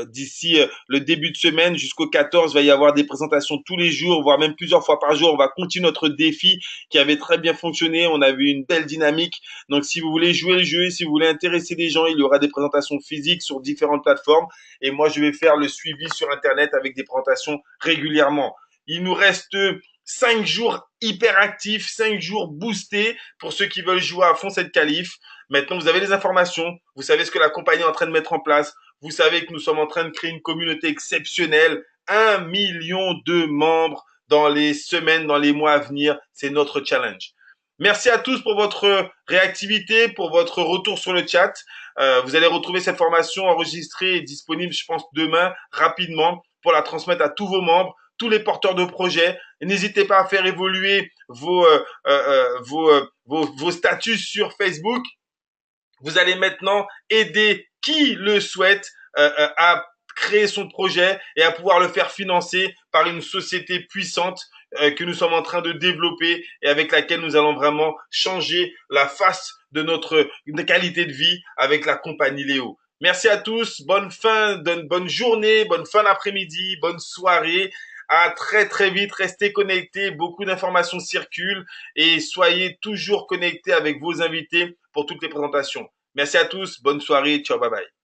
D'ici le début de semaine jusqu'au 14, il va y avoir des présentations tous les jours, voire même plusieurs fois par jour. On va continuer notre défi qui avait très bien fonctionné. On a vu une belle dynamique. Donc, si vous voulez jouer le jeu, si vous voulez intéresser des gens, il y aura des présentations physiques sur différentes plateformes. Et moi, je vais faire le suivi sur Internet avec des présentations régulièrement. Il nous reste 5 jours hyper actifs, 5 jours boostés pour ceux qui veulent jouer à fond cette qualif. Maintenant, vous avez les informations, vous savez ce que la compagnie est en train de mettre en place, vous savez que nous sommes en train de créer une communauté exceptionnelle, 1 million de membres dans les semaines, dans les mois à venir, c'est notre challenge. Merci à tous pour votre réactivité, pour votre retour sur le chat. Vous allez retrouver cette formation enregistrée et disponible, je pense, demain, rapidement, pour la transmettre à tous vos membres, tous les porteurs de projets. N'hésitez pas à faire évoluer vos statuts sur Facebook. Vous allez maintenant aider qui le souhaite à créer son projet et à pouvoir le faire financer par une société puissante que nous sommes en train de développer et avec laquelle nous allons vraiment changer la face de notre qualité de vie avec la compagnie Léo. Merci à tous, bonne journée, bonne fin d'après-midi, bonne soirée. À très très vite, restez connectés, beaucoup d'informations circulent et soyez toujours connectés avec vos invités pour toutes les présentations. Merci à tous, bonne soirée, ciao, bye bye.